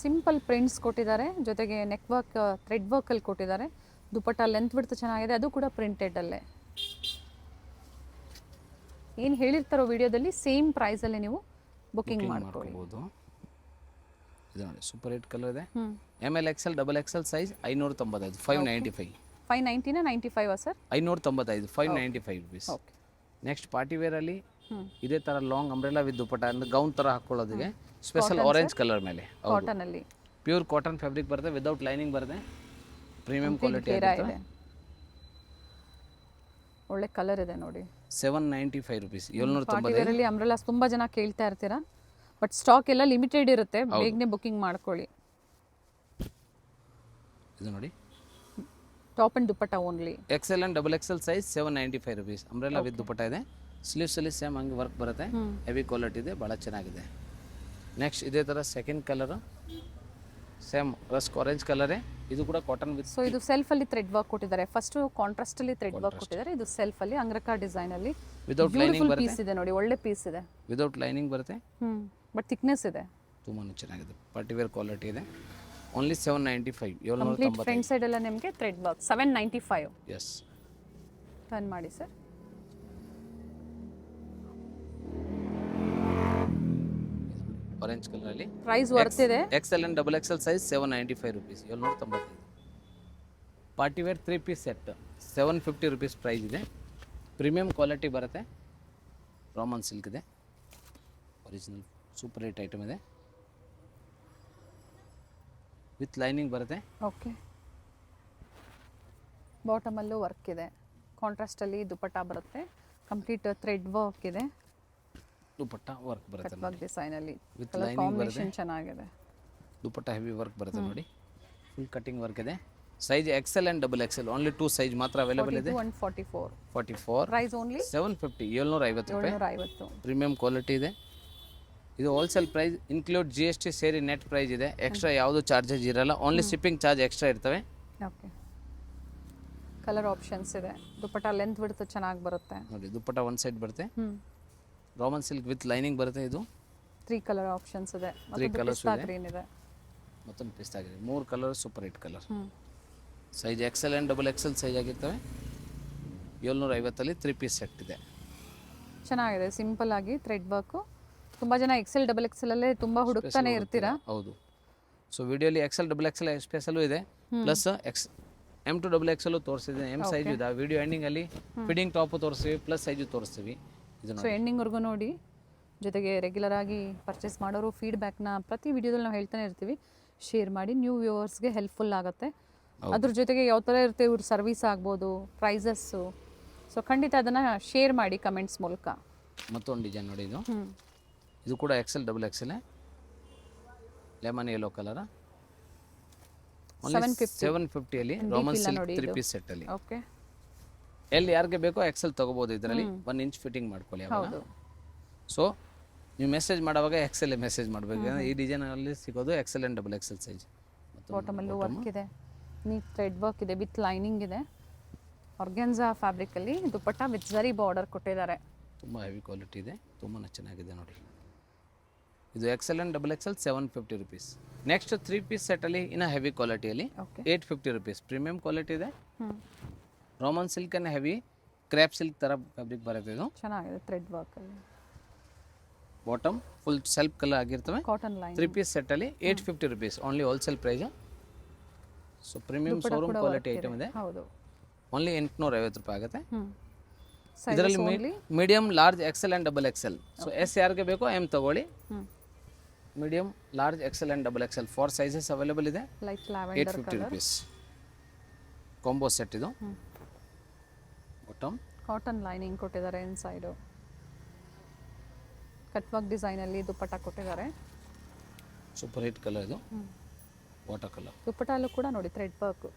ಸಿಂಪಲ್ ಪ್ರಿಂಟ್ಸ್ ಕೊಟ್ಟಿದ್ದಾರೆ, ಜೊತೆಗೆ ನೆಕ್ ವರ್ಕ್ ಥ್ರೆಡ್ ವರ್ಕ್ ಅಲ್ಲಿ ಕೊಟ್ಟಿದ್ದಾರೆ. ದುಪ್ಪಟ್ಟ ಲೆಂತ್ ಬಿಡ್ತು ಚೆನ್ನಾಗಿದೆ, ಅದು ಕೂಡ ಪ್ರಿಂಟೆಡ್ ಅಲ್ಲೇ. ಏನು ಹೇಳಿರ್ತಾರೋ ವಿಡಿಯೋದಲ್ಲಿ ಸೇಮ್ ಪ್ರೈಸ್ ಅಲ್ಲಿ ನೀವು ಬುಕಿಂಗ್ ಮಾಡ್ಕೊಳ್ಬಹುದು. ಇದು ನೋಡಿ ಸೂಪರ್ ಹಿಟ್ ಕಲರ್ ಇದೆ. ML XL double XL size 595, 595. 590 95 sir? 595, 595 rupees. Okay. Next party wear ಅಲ್ಲಿ ಇದೇ ತರ ಲಾಂಗ್ ಅಂಬ್ರೆಲಾ ವಿತ್ ದುಪ್ಪಟ್ಟ ಅಂದ್ರೆ ಗೌನ್ ತರ ಹಾಕೊಳ್ಳೋದಿಗೆ ಸ್ಪೆಷಲ್ ಆರೆಂಜ್ ಕಲರ್ ಮೇಲೆ ಕಾಟನ್ ಅಲ್ಲಿ ಪ್ಯೂರ್ ಕಾಟನ್ ಫ್ಯಾಬ್ರಿಕ್ ಬರುತ್ತೆ, ವಿದೌಟ್ ಲೈನಿಂಗ್ ಬರುತ್ತೆ, ಪ್ರೀಮಿಯಂ ಕ್ವಾಲಿಟಿ ಇದೆ. ಒಳ್ಳೆ ಕಲರ್ ಇದೆ ನೋಡಿ. 795 rupees, ಪಾರ್ಟಿ ವೇರ್ ಅಲ್ಲಿ ಅಂಬ್ರೆಲಾಸ್ ತುಂಬಾ ಜನ ಕೇಳ್ತಾ ಇರ್ತೀರಾ, ಬಟ್ ಸ್ಟಾಕ್ ಎಲ್ಲ ಲಿಮಿಟೆಡ್ ಇರುತ್ತೆ, ಬೇಗನೆ ಬುಕಿಂಗ್ ಮಾಡ್ಕೊಳ್ಳಿ. ಇದು ನೋಡಿ top and dupatta only, XL and double XL size 795 rupees. Umbrella with dupatta ಇದೆ, ಸ್ಲೀವ್ಸ್ ಅಲ್ಲಿ ಸೇಮ್ ಹಂಗೆ ವರ್ಕ್ ಬರುತ್ತೆ, ಹೆವಿ ಕ್ವಾಲಿಟಿ ಇದೆ, ಭಾಳ ಚೆನ್ನಾಗಿದೆ. ನೆಕ್ಸ್ಟ್ ಇದೇ ಥರ second colour same rust orange ಕಲರೇ, ಇದು ಕೂಡ ಕಾಟನ್ ವಿತ್. ಸೊ ಇದು ಸೆಲ್ಫ್ ಅಲ್ಲಿ ಥ್ರೆಡ್ ವರ್ಕ್ ಕೊಟ್ಟಿದ್ದಾರೆ, ಫಸ್ಟ್ ಕಾಂಟ್ರಾಸ್ಟ್ ಅಲ್ಲಿ ಥ್ರೆಡ್ ವರ್ಕ್ ಕೊಟ್ಟಿದ್ದಾರೆ, ಇದು ಸೆಲ್ಫ್ ಅಲ್ಲಿ ಅಂಗ್ರಕಾ ಡಿಸೈನ್ ಅಲ್ಲಿ ವಿದೌಟ್ ಲೈನಿಂಗ್ ಬರುತ್ತೆ. ಪೀಸ್ ಇದೆ ನೋಡಿ, ಒಳ್ಳೆ ಪೀಸ್ ಇದೆ, ವಿದೌಟ್ ಲೈನಿಂಗ್ ಬರುತ್ತೆ, ಬಟ್ ಥಿಕ್ನೆಸ್ ಇದೆ, ತುಂಬಾ ಚೆನ್ನಾಗಿದೆ, ಪಾರ್ಟಿ ವೇರ್ ಕ್ವಾಲಿಟಿ ಇದೆ. ಓನ್ಲಿ 795, ಕಂಪ್ಲೀಟ್ ಫ್ರಂಟ್ ಸೈಡ್ ಎಲ್ಲ ನಿಮಗೆ ಥ್ರೆಡ್ ವರ್ಕ್ 795. ಎಸ್, ಟರ್ನ್ ಮಾಡಿ ಸರ್. ಆರೆಂಜ್ ಕಲರ್ ಅಲ್ಲಿ ಪ್ರೈಸ್ ವರ್ತ್ ಇದೆ. XL and double XL size 795 rupees, 795. Party wear 3 piece set 750 rupees price ಇದೆ. ಪ್ರೀಮಿಯಂ ಕ್ವಾಲಿಟಿ ಬರುತ್ತೆ, ರಾಮನ್ ಸಿಲ್ಕ್ ಇದೆ, original super hit item ಇದೆ, with lining ಬರುತ್ತೆ. Okay. Bottom ಅಲ್ಲೂ work ಇದೆ, ಕಾಂಟ್ರಾಸ್ಟ್ ಅಲ್ಲಿ ದುಪ್ಪಟ್ಟ ಬರುತ್ತೆ, ಕಂಪ್ಲೀಟ್ ಥ್ರೆಡ್ ವರ್ಕ್ ಇದೆ, ದುಪ್ಪಟ್ಟ ವರ್ಕ್ ಬರುತ್ತೆ ವರ್ಕ್ ಡಿಸೈನ್ ಅಲ್ಲಿ, ವಿತ್ ಕಲರ್ ಲೈನಿಂಗ್ ಬರುತ್ತೆ, ಕಾಂಬಿನೇಷನ್ ಚೆನ್ನಾಗಿದೆ. ದುಪ್ಪಟ್ಟ ಹೆವಿ ವರ್ಕ್ ಬರುತ್ತೆ ನೋಡಿ, ಫುಲ್ ಕಟಿಂಗ್ ವರ್ಕ್ ಇದೆ. Size XL and double XL only 2 size ಮಾತ್ರ ಅವೈಲೇಬಲ್ ಇದೆ. 44 ಪ್ರೈಸ್ ಓನ್ಲಿ 750, 750 ರೂಪಾಯಿ. 750 ಪ್ರೀಮಿಯಂ ಕ್ವಾಲಿಟಿ ಇದೆ. ಇದು ಹೋಲ್ಸೇಲ್ ಪ್ರೈಸ್, ಇನ್ಕ್ಲೂಡ್ GST ಸೇರಿ ನೆಟ್ ಪ್ರೈಸ್ ಇದೆ. ಎಕ್ಸ್ಟ್ರಾ ಯಾವುದು ಚಾರ್ಜಸ್ ಇರಲ್ಲ, ಓನ್ಲಿ ಶಿಪ್ಪಿಂಗ್ ಚಾರ್ಜ್ ಎಕ್ಸ್ಟ್ರಾ ಇರ್ತವೆ. ಓಕೆ. ಕಲರ್ ಆಪ್ಷನ್ಸ್ ಇದೆ, ದುಪ್ಪಟ್ಟ ಲೆಂತ್ ಬಿಡ್ತು ಚೆನ್ನಾಗಿ ಬರುತ್ತೆ ನೋಡಿ, ದುಪ್ಪಟ್ಟ ಒಂದು ಸೈಡ್ ಬರುತ್ತೆ, ರಾಮನ್ ಸಿಲ್ಕ್ ವಿತ್ ಲೈನಿಂಗ್ ಬರುತ್ತೆ. ಇದು 3 ಕಲರ್ ಆಪ್ಷನ್ಸ್ ಇದೆ, 3 ಕಲರ್ಸ್ ಇದೆ, ಗ್ರೀನ್ ಇದೆ, ಮತ್ತೊಂದು ಪಿಸ್ತಾ ಆಗಿದೆ, 3 colour super hit colour. Size XL and double XL size ಆಗಿರ್ತವೆ. 750 3 ಪೀಸ್ ಸೆಟ್ ಇದೆ, ಚೆನ್ನಾಗಿದೆ. ಸಿಂಪಲ್ ಆಗಿ ಥ್ರೆಡ್ ವರ್ಕು, ತುಂಬ ಜನ XL ಡಬಲ್ XL ಅಲ್ಲೇ ತುಂಬ ಹುಡುಕ್ತಾನೆ ಇರ್ತೀರಾ. ಹೌದು. ಸೊ ವಿಡಿಯೋಲಿ XL ಡಬಲ್ XL ಸ್ಪೆಷಲು ಇದೆ, plus M to double XL ತೋರಿಸಿದೆ, M ಸೈಜ್ ಇದೆ. ವಿಡಿಯೋ ಎಂಡಿಂಗ್ ಅಲ್ಲಿ ಫಿಟ್ಟಿಂಗ್ ಟಾಪ್ ತೋರಿಸ್ತೀವಿ, ಪ್ಲಸ್ ಸೈಜು ತೋರಿಸ್ತೀವಿ. ಸೊ ಎಂಡಿಂಗ್ವರೆಗೂ ನೋಡಿ, ಜೊತೆಗೆ ರೆಗ್ಯುಲರ್ ಆಗಿ ಪರ್ಚೇಸ್ ಮಾಡೋರು ಫೀಡ್ಬ್ಯಾಕ್ನ ಪ್ರತಿ ವಿಡಿಯೋದಲ್ಲಿ ನಾವು ಹೇಳ್ತಾನೆ ಇರ್ತೀವಿ, ಶೇರ್ ಮಾಡಿ, ನ್ಯೂ ವ್ಯೂವರ್ಸ್ಗೆ ಹೆಲ್ಪ್ಫುಲ್ ಆಗುತ್ತೆ. ಅದ್ರ ಜೊತೆಗೆ ಯಾವ ಥರ ಇರುತ್ತೆ ಇವ್ರ ಸರ್ವಿಸ್ ಆಗ್ಬೋದು, ಪ್ರೈಸಸ್ಸು, ಸೊ ಖಂಡಿತ ಅದನ್ನು ಶೇರ್ ಮಾಡಿ ಕಮೆಂಟ್ಸ್ ಮೂಲಕ. ಮತ್ತೊಂದು ಡಿಸೈನ್ ನೋಡಿ, ಇದು ಕೂಡ XL double XL lemon yellow colour, 750 ಅಲ್ಲಿ ರಾಮನ್ ಸಿಲ್ಕ್ 3 ಪೀಸ್ ಸೆಟ್ ಅಲ್ಲಿ. ಓಕೆ. ಎಲ್ಲಿ ಯಾರಿಗೆ ಬೇಕೋ XL ತಗೋಬಹುದು, ಇದರಲ್ಲಿ 1 ಇಂಚ್ ಫಿಟ್ಟಿಂಗ್ ಮಾಡ್ಕೊಳ್ಳಿ ಅವಾಗ. ಸೊ ನೀವು ಮೆಸೇಜ್ ಮಾಡುವಾಗ ಎಕ್ಸೆಲ್ ಮೆಸೇಜ್ ಮಾಡಬೇಕು. ಈ ಡಿಸೈನಲ್ಲಿ ಸಿಗೋದು XL and double XL size. ಬಾಟಮಲ್ಲೂ ವರ್ಕ್ ಇದೆ, ನೀಟ್ ಥ್ರೆಡ್ ವರ್ಕ್ ಇದೆ ವಿತ್ ಲೈನಿಂಗ್ ಇದೆ. ಆರ್ಗೆನ್ಸಾ ಫ್ಯಾಬ್ರಿಕಲ್ಲಿ ದುಪ್ಪಟ್ಟ ವಿತ್ ಝರಿ ಬಾರ್ಡರ್ ಕೊಟ್ಟಿದ್ದಾರೆ. ತುಂಬ ಹೆವಿ ಕ್ವಾಲಿಟಿ ಇದೆ, ತುಂಬಾ ಚೆನ್ನಾಗಿದೆ ನೋಡಿ. ಇದು XL and double XL 750 rupees. Next 3 piece ಸೆಟ್ಟಲ್ಲಿ ಇನ್ನು ಹೆವಿ ಕ್ವಾಲಿಟಿಯಲ್ಲಿ ಓಕೆ 850 ರುಪೀಸ್. ಪ್ರೀಮಿಯಂ ಕ್ವಾಲಿಟಿ ಇದೆ. ಹ್ಞೂ Roman silk and heavy crepe silk ಥರ ಫ್ಯಾಬ್ರಿಕ್ ಬರುತ್ತೆ. ಇದು ಚೆನ್ನಾಗಿದೆ ಥ್ರೆಡ್ ವರ್ಕಲ್ಲಿ. ಬಾಟಮ್ ಫುಲ್ ಸೆಲ್ಫ್ ಕಲರ್ ಆಗಿರ್ತವೆ. ಕಾಟನ್ ಲೈನ್ 3 ಪೀಸ್ ಸೆಟ್ಟಲ್ಲಿ 850 rupees only wholesale price. So premium showroom quality item ಇದೆ. ಹೌದು. ಓನ್ಲಿ 850 ರೂಪಾಯಿ ಆಗುತ್ತೆ. ಹ್ಞೂ ಇದರಲ್ಲಿ medium large XL and double XL. So S ಯಾರಿಗೆ ಬೇಕೋ ಎಮ್ ತಗೊಳ್ಳಿ. ಹ್ಞೂ medium large XL and double XL 4 sizes available ಇದೆ. Light lavender 850 rupees combo set ಇದು. ಬಾಟಮ್ ಕಾಟನ್ ಲೈನಿಂಗ್ ಕೊಟ್ಟಿದ್ದಾರೆ ಇನ್ಸೈಡು. ಕಟ್ ವರ್ಕ್ ಡಿಸೈನಲ್ಲಿ ದುಪ್ಪಟ್ಟ ಕೊಟ್ಟಿದ್ದಾರೆ. ಸೂಪರ್ ಹಿಟ್ ಕಲರ್ ಇದು, ವಾಟರ್ ಕಲರ್. ದುಪ್ಪಟ್ಟಲ್ಲೂ ಕೂಡ ನೋಡಿ ಥ್ರೆಡ್ ವರ್ಕ್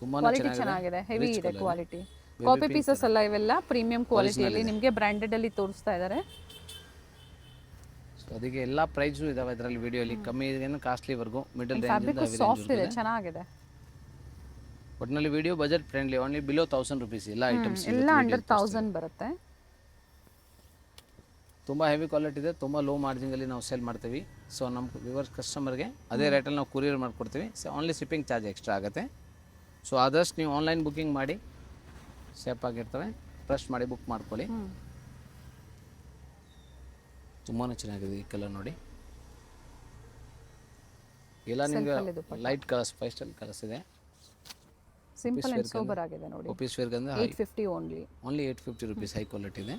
ತುಂಬಾ ಕ್ವಾಲಿಟಿ ಚೆನ್ನಾಗಿದೆ, ಹೆವಿ ಇದೆ ಕ್ವಾಲಿಟಿ. ಕಾಪಿ ಪೀಸಸ್ ಅಲ್ಲ ಇವೆಲ್ಲ, ಪ್ರೀಮಿಯಂ ಕ್ವಾಲಿಟಿಯಲ್ಲಿ ನಿಮಗೆ ಬ್ರ್ಯಾಂಡೆಡ್ ಅಲ್ಲಿ ತೋರಿಸ್ತಾ ಇದ್ದಾರೆ. ಸೊ ಅದಕ್ಕೆ ಎಲ್ಲ ಪ್ರೈಸು ಇದಾವೆ ಇದರಲ್ಲಿ ವಿಡಿಯೋಲಿ, ಕಮ್ಮಿ ಏನು ಕಾಸ್ಟ್ಲಿವರೆಗೂ ಮಿಡಲ್ ಫ್ಯಾಬ್ರಿಕ್ ರೇಂಜ್ ಸಾಫ್ಟ್ ಇದೆ, ಚೆನ್ನಾಗಿದೆ. ಒಟ್ಟಿನಲ್ಲಿ video budget friendly, only below 1000 rupees ಎಲ್ಲ ಐಟಮ್ಸ್. ಎಲ್ಲ ಅಂಡರ್ 1000 ಬರುತ್ತೆ. ತುಂಬ ಹೆವಿ ಕ್ವಾಲಿಟಿ ಇದೆ, ತುಂಬ ಲೋ ಮಾರ್ಜಿನಲ್ಲಿ ನಾವು ಸೇಲ್ ಮಾಡ್ತೀವಿ. ಸೊ ನಮ್ಮ ವ್ಯೂವರ್ಸ್ ಕಸ್ಟಮರ್ಗೆ ಅದೇ ರೇಟಲ್ಲಿ ನಾವು ಕೊರಿಯರ್ ಮಾಡಿಕೊಡ್ತೀವಿ. So only shipping charge extra ಆಗುತ್ತೆ. ಸೊ ಆದಷ್ಟು ನೀವು ಆನ್ಲೈನ್ ಬುಕ್ಕಿಂಗ್ ಮಾಡಿ, ಸೇಫ್ ಆಗಿರ್ತವೆ, ಟ್ರಸ್ಟ್ ಮಾಡಿ ಬುಕ್ ಮಾಡ್ಕೊಳ್ಳಿ. ತುಂಬಾ ಚೆನ್ನಾಗಿದೆ ಈ ಕಲರ್ ನೋಡಿ. ಎಲ್ಲ ನಿಮಗೆ ಲೈಟ್ ಕಲರ್ಸ್, ಪೇಸ್ಟಲ್ ಕಲರ್ಸ್ ಇದೆ. ಸಿಂಪಲ್ ಅಂಡ್ ಸೋಬರ್ ಆಗಿದೆ ನೋಡಿ. ಆಫೀಸ್ ವೇರ್ಗೆ ಅಂದ್ರೆ 850 ಓನ್ಲಿ. 850 ರುಪೀಸ್ ಹೈ ಕ್ವಾಲಿಟಿ ಇದೆ.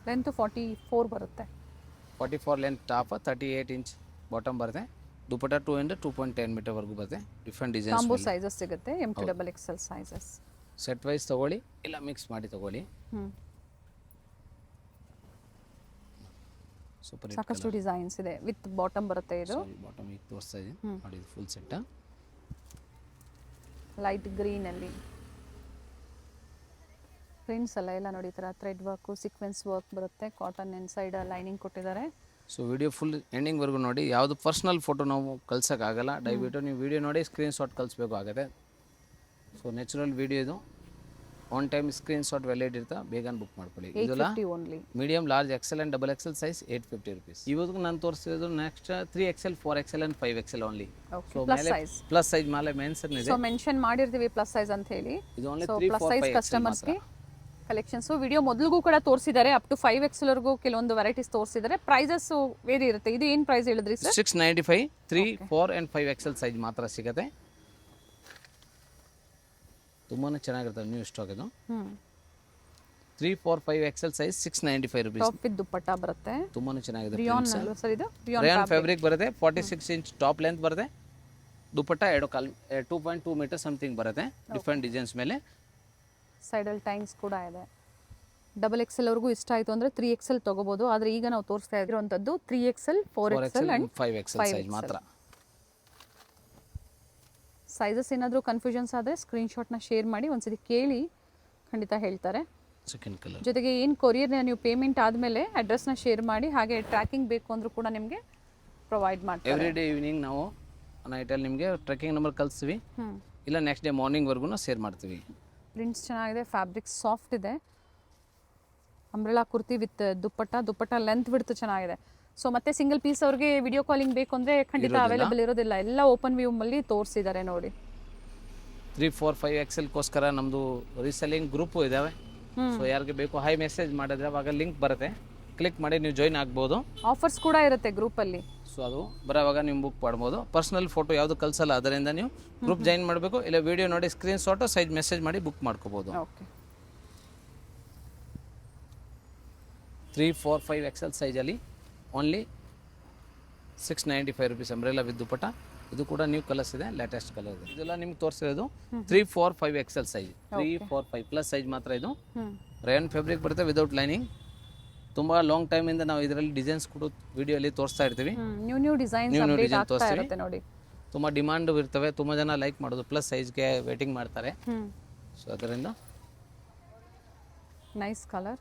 ಲೆಂತ್ 44 ಬರುತ್ತೆ. 44 ಲೆಂತ್ ಟಾಪ್, 38 ಇಂಚ್ ಬಾಟಮ್ ಬರುತ್ತೆ. ದುಪಟ್ಟ 2.10 ಮೀಟರ್ ವರೆಗೂ ಬರುತ್ತೆ. ಡಿಫ್ರೆಂಟ್ ಡಿಸೈನ್ಸ್, ಕಾಂಬೋ ಸೈಜಸ್ ಸಿಗುತ್ತೆ, M to double XL sizes. Set wise ತಗೊಳ್ಳಿ, ಇಲ್ಲ ಮಿಕ್ಸ್ ಮಾಡಿ ತಗೊಳ್ಳಿ. ಸೂಪರ್ ಸಾಕಷ್ಟು ಡಿಸೈನ್ಸ್ ಇದೆ, ವಿತ್ ಬಾಟಮ್ ಬರುತ್ತೆ. ಇದು ಬಾಟಮ್ ಈಗ ತೋರಿಸ್ತಾ ಇದೆ ನೋಡಿ, ಇದು ಫುಲ್ ಸೆಟ್ ಲೈಟ್ ಗ್ರೀನ್ ಅಲ್ಲಿ ಪ್ರಿಂಟ್ಸ್ ಎಲ್ಲ ನೋಡಿ. ಈ ಥರ ಥ್ರೆಡ್ ವರ್ಕು, ಸೀಕ್ವೆನ್ಸ್ ವರ್ಕ್ ಬರುತ್ತೆ. ಕಾಟನ್ ಇನ್ಸೈಡ್ ಲೈನಿಂಗ್ ಕೊಟ್ಟಿದ್ದಾರೆ. ಸೊ ವಿಡಿಯೋ ಫುಲ್ ಎಂಡಿಂಗ್ವರೆಗೂ ನೋಡಿ. ಯಾವುದು ಪರ್ಸ್ನಲ್ ಫೋಟೋ ನಾವು ಕಳ್ಸೋಕ್ಕಾಗಲ್ಲ, ದಯವಿಟ್ಟು ನೀವು ವಿಡಿಯೋ ನೋಡಿ ಸ್ಕ್ರೀನ್ಶಾಟ್ ಕಳಿಸ್ಬೇಕು ಆಗುತ್ತೆ. ಸೊ ನ್ಯಾಚುರಲ್ ವಿಡಿಯೋ ಇದು, ಆನ್ ಟೈಮ್ ಸ್ಕ್ರೀನ್ಶಾಟ್ ವ್ಯಾಲಿಡ್ ಇರ್ತಾ, ಬೇಗ ಬುಕ್ ಮಾಡ್ಕೊಳ್ಳಿ. ಇದೆಲ್ಲ only medium large XL and double XL size 850 rupees. ಇವತ್ತು ನಾನು ತೋರಿಸ್ತಿರೋದು next 3XL 4XL and 5XL only. So plus size ಮೇಲೆ ಮೆನ್ಷನ್ ಇದೆ. ಸೊ ಮೆನ್ಷನ್ ಮಾಡಿರ್ತೀವಿ ಪ್ಲಸ್ ಸೈಜ್ ಅಂತ ಹೇಳಿ. ಇದು only so 3, plus 4, size 5XL ಕಸ್ಟಮರ್ಸ್ಗೆ ಕಲೆಕ್ಷನ್ಸ್ ವಿಡಿಯೋ ಮೊದಲಿಗೂ ಕೂಡ ತೋರಿಸಿದ್ದಾರೆ. ಅಪ್ ಟು 5XL ವರೆಗೂ ಕೆಲವೊಂದು ವೆರೈಟೀಸ್ ತೋರಿಸಿದ್ದಾರೆ. ಪ್ರೈಸಸ್ ವೇರಿ ಇರುತ್ತೆ. ಇದು ಏನು ಪ್ರೈಸ್ ಹೇಳಿದ್ರಿ ಸರ್? 695, 3, 4 ಆ್ಯಂಡ್ 5XL ಸೈಜ್ ಮಾತ್ರ ಸಿಗುತ್ತೆ. ತುಂಬಾ ಚೆನ್ನಾಗಿರ್ತದೆ, ನ್ಯೂ ಸ್ಟಾಕ್ ಇದು. 3, 4, 5XL size 695 rupees. Top with dupatta ಬರುತ್ತೆ. ತುಂಬಾ ಚೆನ್ನಾಗಿದೆ. ರಿಯಾನ್ ಸರ್, ಇದು ರಿಯಾನ್ ಫ್ಯಾಬ್ರಿಕ್ ಬರುತ್ತೆ. 46 ಇಂಚ್ ಟಾಪ್ ಲೆಂತ್ ಬರುತ್ತೆ. ದುಪ್ಪಟ್ಟ 2.2 ಮೀಟರ್ ಸಮಥಿಂಗ್ ಬರುತ್ತೆ. ಡಿಫ್ರೆಂಟ್ ಡಿಸೈನ್ಸ್ ಮೇಲೆ ಸೈಡಲ್ ಟೈಮ್ಸ್ ಕೂಡ ಇದೆ. ಡಬಲ್ ಎಕ್ಸೆಲ್ ವರೆಗೂ ಇಷ್ಟ ಆಯಿತು ಅಂದರೆ 3XL ತೊಗೋಬೋದು. ಆದರೆ ಈಗ ನಾವು ತೋರಿಸ್ತಾ ಇರೋವಂಥದ್ದು 3XL, 4XL and 5XL size ಮಾತ್ರ. ಸೈಜಸ್ ಏನಾದರೂ ಕನ್ಫ್ಯೂಷನ್ಸ್ ಆದರೆ ಸ್ಕ್ರೀನ್ಶಾಟ್ನ ಶೇರ್ ಮಾಡಿ, ಒಂದ್ಸತಿ ಕೇಳಿ, ಖಂಡಿತ ಹೇಳ್ತಾರೆ. ಸೆಕೆಂಡ್ ಕಲರ್ ಜೊತೆಗೆ ಏನು ಕೊರಿಯರ್ನ ನೀವು ಪೇಮೆಂಟ್ ಆದಮೇಲೆ ಅಡ್ರೆಸ್ನ ಶೇರ್ ಮಾಡಿ, ಹಾಗೆ ಟ್ರ್ಯಾಕಿಂಗ್ ಬೇಕು ಅಂದರೂ ಕೂಡ ನಿಮಗೆ ಪ್ರೊವೈಡ್ ಮಾಡ್ತೀವಿ. ಎವ್ರಿ ಡೇ ಈವ್ನಿಂಗ್ ನಾವು ನೈಟಲ್ಲಿ ನಿಮಗೆ ಟ್ರ್ಯಾಕಿಂಗ್ ನಂಬರ್ ಕಳಿಸ್ತೀವಿ, ಇಲ್ಲ ನೆಕ್ಸ್ಟ್ ಡೇ ಮಾರ್ನಿಂಗ್ವರೆಗೂ ಶೇರ್ ಮಾಡ್ತೀವಿ. ಪ್ರಿಂಟ್ಸ್ ಚೆನ್ನಾಗಿದೆ, ಫ್ಯಾಬ್ರಿಕ್ ಸಾಫ್ಟ್ ಇದೆ. Umbrella kurti with dupatta length ಬಿಡ್ತು ಚೆನ್ನಾಗಿದೆ. ಸೊ ಮತ್ತೆ ಸಿಂಗಲ್ ಪೀಸ್ ಅವ್ರಿಗೆ ವಿಡಿಯೋ ಕಾಲಿಂಗ್ ಬೇಕು ಅಂದರೆ ಖಂಡಿತ ಅವೈಲೇಬಲ್ ಇರೋದಿಲ್ಲ. ಎಲ್ಲ ಓಪನ್ ವ್ಯೂ ಅಲ್ಲಿ ತೋರಿಸಿದ್ದಾರೆ ನೋಡಿ. 3, 4, 5XLಗೋಸ್ಕರ ನಮ್ಮದು ರೀಸೆಲ್ಲಿಂಗ್ ಗ್ರೂಪು ಇದ್ದಾವೆ. ಸೊ ಯಾರಿಗೆ ಬೇಕು ಹೈ ಮೆಸೇಜ್ ಮಾಡಿದ್ರೆ ಅವಾಗ ಲಿಂಕ್ ಬರುತ್ತೆ, ಕ್ಲಿಕ್ ಮಾಡಿ ನೀವು ಜಾಯ್ನ್ ಆಗ್ಬೋದು. ಆಫರ್ಸ್ ಕೂಡ ಇರುತ್ತೆ ಗ್ರೂಪಲ್ಲಿ. ಸೊ ಅದು ಬರೋವಾಗ ನೀವು ಬುಕ್ ಮಾಡ್ಬೋದು. ಪರ್ಸ್ನಲ್ ಫೋಟೋ ಯಾವುದು ಕಳಿಸಲ್ಲ, ಅದರಿಂದ ನೀವು ಗ್ರೂಪ್ ಜಾಯಿನ್ ಮಾಡಬೇಕು, ಇಲ್ಲ ವಿಡಿಯೋ ನೋಡಿ ಸ್ಕ್ರೀನ್ಶಾಟು ಸೈಜ್ ಮೆಸೇಜ್ ಮಾಡಿ ಬುಕ್ ಮಾಡ್ಕೋಬೋದು. ಓಕೆ. 3, 4, 5XL ಸೈಜಲ್ಲಿ only 695 rupees umbrella with dupatta. ಇದು ಕೂಡ ನ್ಯೂ ಕಲರ್ಸ್ ಇದೆ, ಲೇಟೆಸ್ಟ್ ಕಲರ್ ಇದೆ. ಇದೆಲ್ಲ ನಿಮ್ಗೆ ತೋರಿಸಿರೋದು 3, 4, 5XL ಸೈಜ್. 3, 4, 5 ಪ್ಲಸ್ ಸೈಜ್ ಮಾತ್ರ. ಇದು ರೇಯನ್ ಫ್ಯಾಬ್ರಿಕ್ ಬರುತ್ತೆ ವಿದೌಟ್ ಲೈನಿಂಗ್. ತುಂಬ ಲಾಂಗ್ ಟೈಮಿಂದ ನಾವು ಇದರಲ್ಲಿ ಡಿಸೈನ್ಸ್ ಕೂಡ ವಿಡಿಯೋಲಿ ತೋರಿಸ್ತಾ ಇರ್ತೀವಿ. ನ್ಯೂ ಡಿಸೈನ್ಸ್ ತೋರಿಸ್ತೀವಿ. ನೋಡಿ ತುಂಬ ಡಿಮಾಂಡ್ ಇರ್ತವೆ, ತುಂಬ ಜನ ಲೈಕ್ ಮಾಡೋದು ಪ್ಲಸ್ ಸೈಜ್ಗೆ ವೇಟಿಂಗ್ ಮಾಡ್ತಾರೆ. ಸೊ ಅದರಿಂದ nice colour.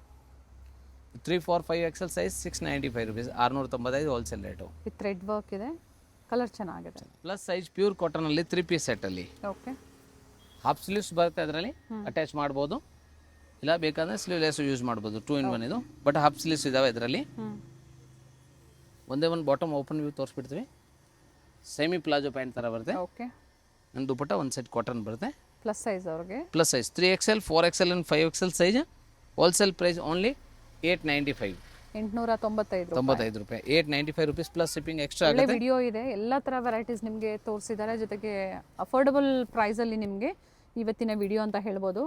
3 4 5 XL size 695 rupees, 695 wholesale rate. With thread work ಇದೆ, ಕಲರ್ ಚೆನ್ನಾಗಿದೆ. ಪ್ಲಸ್ ಸೈಜ್ ಪ್ಯೂರ್ ಕಾಟನಲ್ಲಿ 3 ಪೀಸ್ ಸೆಟ್ಟಲ್ಲಿ ಓಕೆ, ಹಾಫ್ ಸ್ಲೀವ್ಸ್ ಬರುತ್ತೆ, ಅದರಲ್ಲಿ ಅಟ್ಯಾಚ್ ಮಾಡ್ಬೋದು, ಇಲ್ಲ ಬೇಕಂದರೆ ಸ್ಲೀವ್ಲೆಸ್ ಯೂಸ್ ಮಾಡ್ಬೋದು. 2 in 1 ಇದು, ಬಟ್ ಹಾಫ್ ಸ್ಲೀವ್ಸ್ ಇದಾವೆ ಇದರಲ್ಲಿ. ಒಂದೇ ಒಂದು ಬಾಟಮ್ ಓಪನ್ ವ್ಯೂ ತೋರಿಸ್ಬಿಡ್ತೀವಿ. ಸೆಮಿ ಪ್ಲಾಜೋ ಪ್ಯಾಂಟ್ ಥರ ಬರುತ್ತೆ. ಓಕೆ, ಒಂದು ದುಪಟ್ಟ ಒಂದು ಸೈಡ್ ಕಾಟನ್ ಬರುತ್ತೆ. ಪ್ಲಸ್ ಸೈಜ್ ಅವ್ರಿಗೆ. Plus size 3XL 4XL and 5XL size. Wholesale price only 895 895 ರೂಪಾಯಿ. 895 ರುಪೀಸ್ ಪ್ಲಸ್ ಶಿಪ್ಪಿಂಗ್ ಎಕ್ಸ್ಟ್ರಾ ಒಳ್ಳೆ ಆಗುತ್ತೆ. ವಿಡಿಯೋ ಇದೆ, ಎಲ್ಲ ಥರ ವೆರೈಟೀಸ್ ನಿಮಗೆ ತೋರಿಸಿದ್ದಾರೆ, ಜೊತೆಗೆ ಅಫೋರ್ಡಬಲ್ ಪ್ರೈಸಲ್ಲಿ ನಿಮಗೆ ಇವತ್ತಿನ ವಿಡಿಯೋ ಅಂತ ಹೇಳ್ಬೋದು.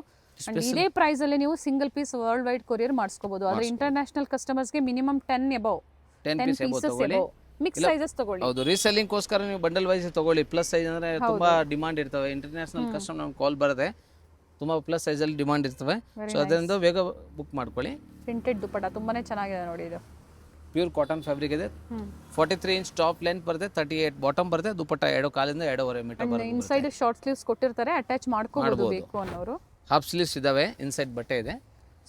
ಅಂಡ್ ಇದೇ ಪ್ರೈಸಲ್ಲಿ ನೀವು single piece world wide courier ಮಾಡಿಸ್ಕೋಬೋದು. ಆದರೆ ಇಂಟರ್ನ್ಯಾಷನಲ್ ಕಸ್ಟಮರ್ಸ್ಗೆ ಮಿನಿಮಮ್ 10 ಎಬವ್ 10 ಪೀಸ್ ಎಬೋ ತಗೊಳ್ಳಿ. ಮಿಕ್ಸ್ ಸೈಜಸ್ ತಗೊಳ್ಳಿ. ಹೌದು, ರೀಸೆಲ್ಲಿಂಗ್ಗೋಸ್ಕರ ನೀವು ಬಂಡಲ್ ವೈಸ್ ತಗೊಳ್ಳಿ. ಪ್ಲಸ್ ಸೈಜ್ ಅಂದರೆ ತುಂಬಾ ಡಿಮಾಂಡ್ ಇರ್ತವೆ. ಇಂಟರ್ನ್ಯಾಷನಲ್ ಕಸ್ಟಮರ್ ನಮ್ಗೆ ಕಾಲ್ ಬರುತ್ತೆ, ತುಂಬ ಪ್ಲಸ್ ಸೈಜಲ್ಲಿ ಡಿಮಾಂಡ್ ಇರ್ತವೆ. ಸೊ ಅದರಿಂದ ಬೇಗ ಬುಕ್ ಮಾಡ್ಕೊಳ್ಳಿ. ಪ್ರಿಂಟೆಡ್ ದುಪಟ್ಟ ತುಂಬಾನೇ ಚೆನ್ನಾಗಿದೆ ನೋಡಿ, ಇದು ಪ್ಯೂರ್ ಕಾಟನ್ ಫ್ಯಾಬ್ರಿಕ್ ಇದೆ. 43 ಇಂಚ್ ಟಾಪ್ ಲೆಂತ್ ಬರುತ್ತೆ, 38 ಬಾಟಮ್ ಬರುತ್ತೆ. ದುಪಟ್ಟ 2 ಕಾಲಿಂದ 2.5 ಮೀಟರ್ ಬರುತ್ತೆ. ಇನ್ಸೈಡ್ ಶಾರ್ಟ್ ಸ್ಲೀವ್ಸ್ ಕೊಟ್ಟಿರ್ತಾರೆ, ಅಟ್ಯಾಚ್ ಮಾಡ್ಕೋಬಹುದು ಬೇಕು ಅನ್ನೋರು. ಹಾಫ್ ಸ್ಲೀವ್ಸ್ ಇದಾವೆ, ಇನ್ಸೈಡ್ ಬಟ್ಟೆ ಇದೆ.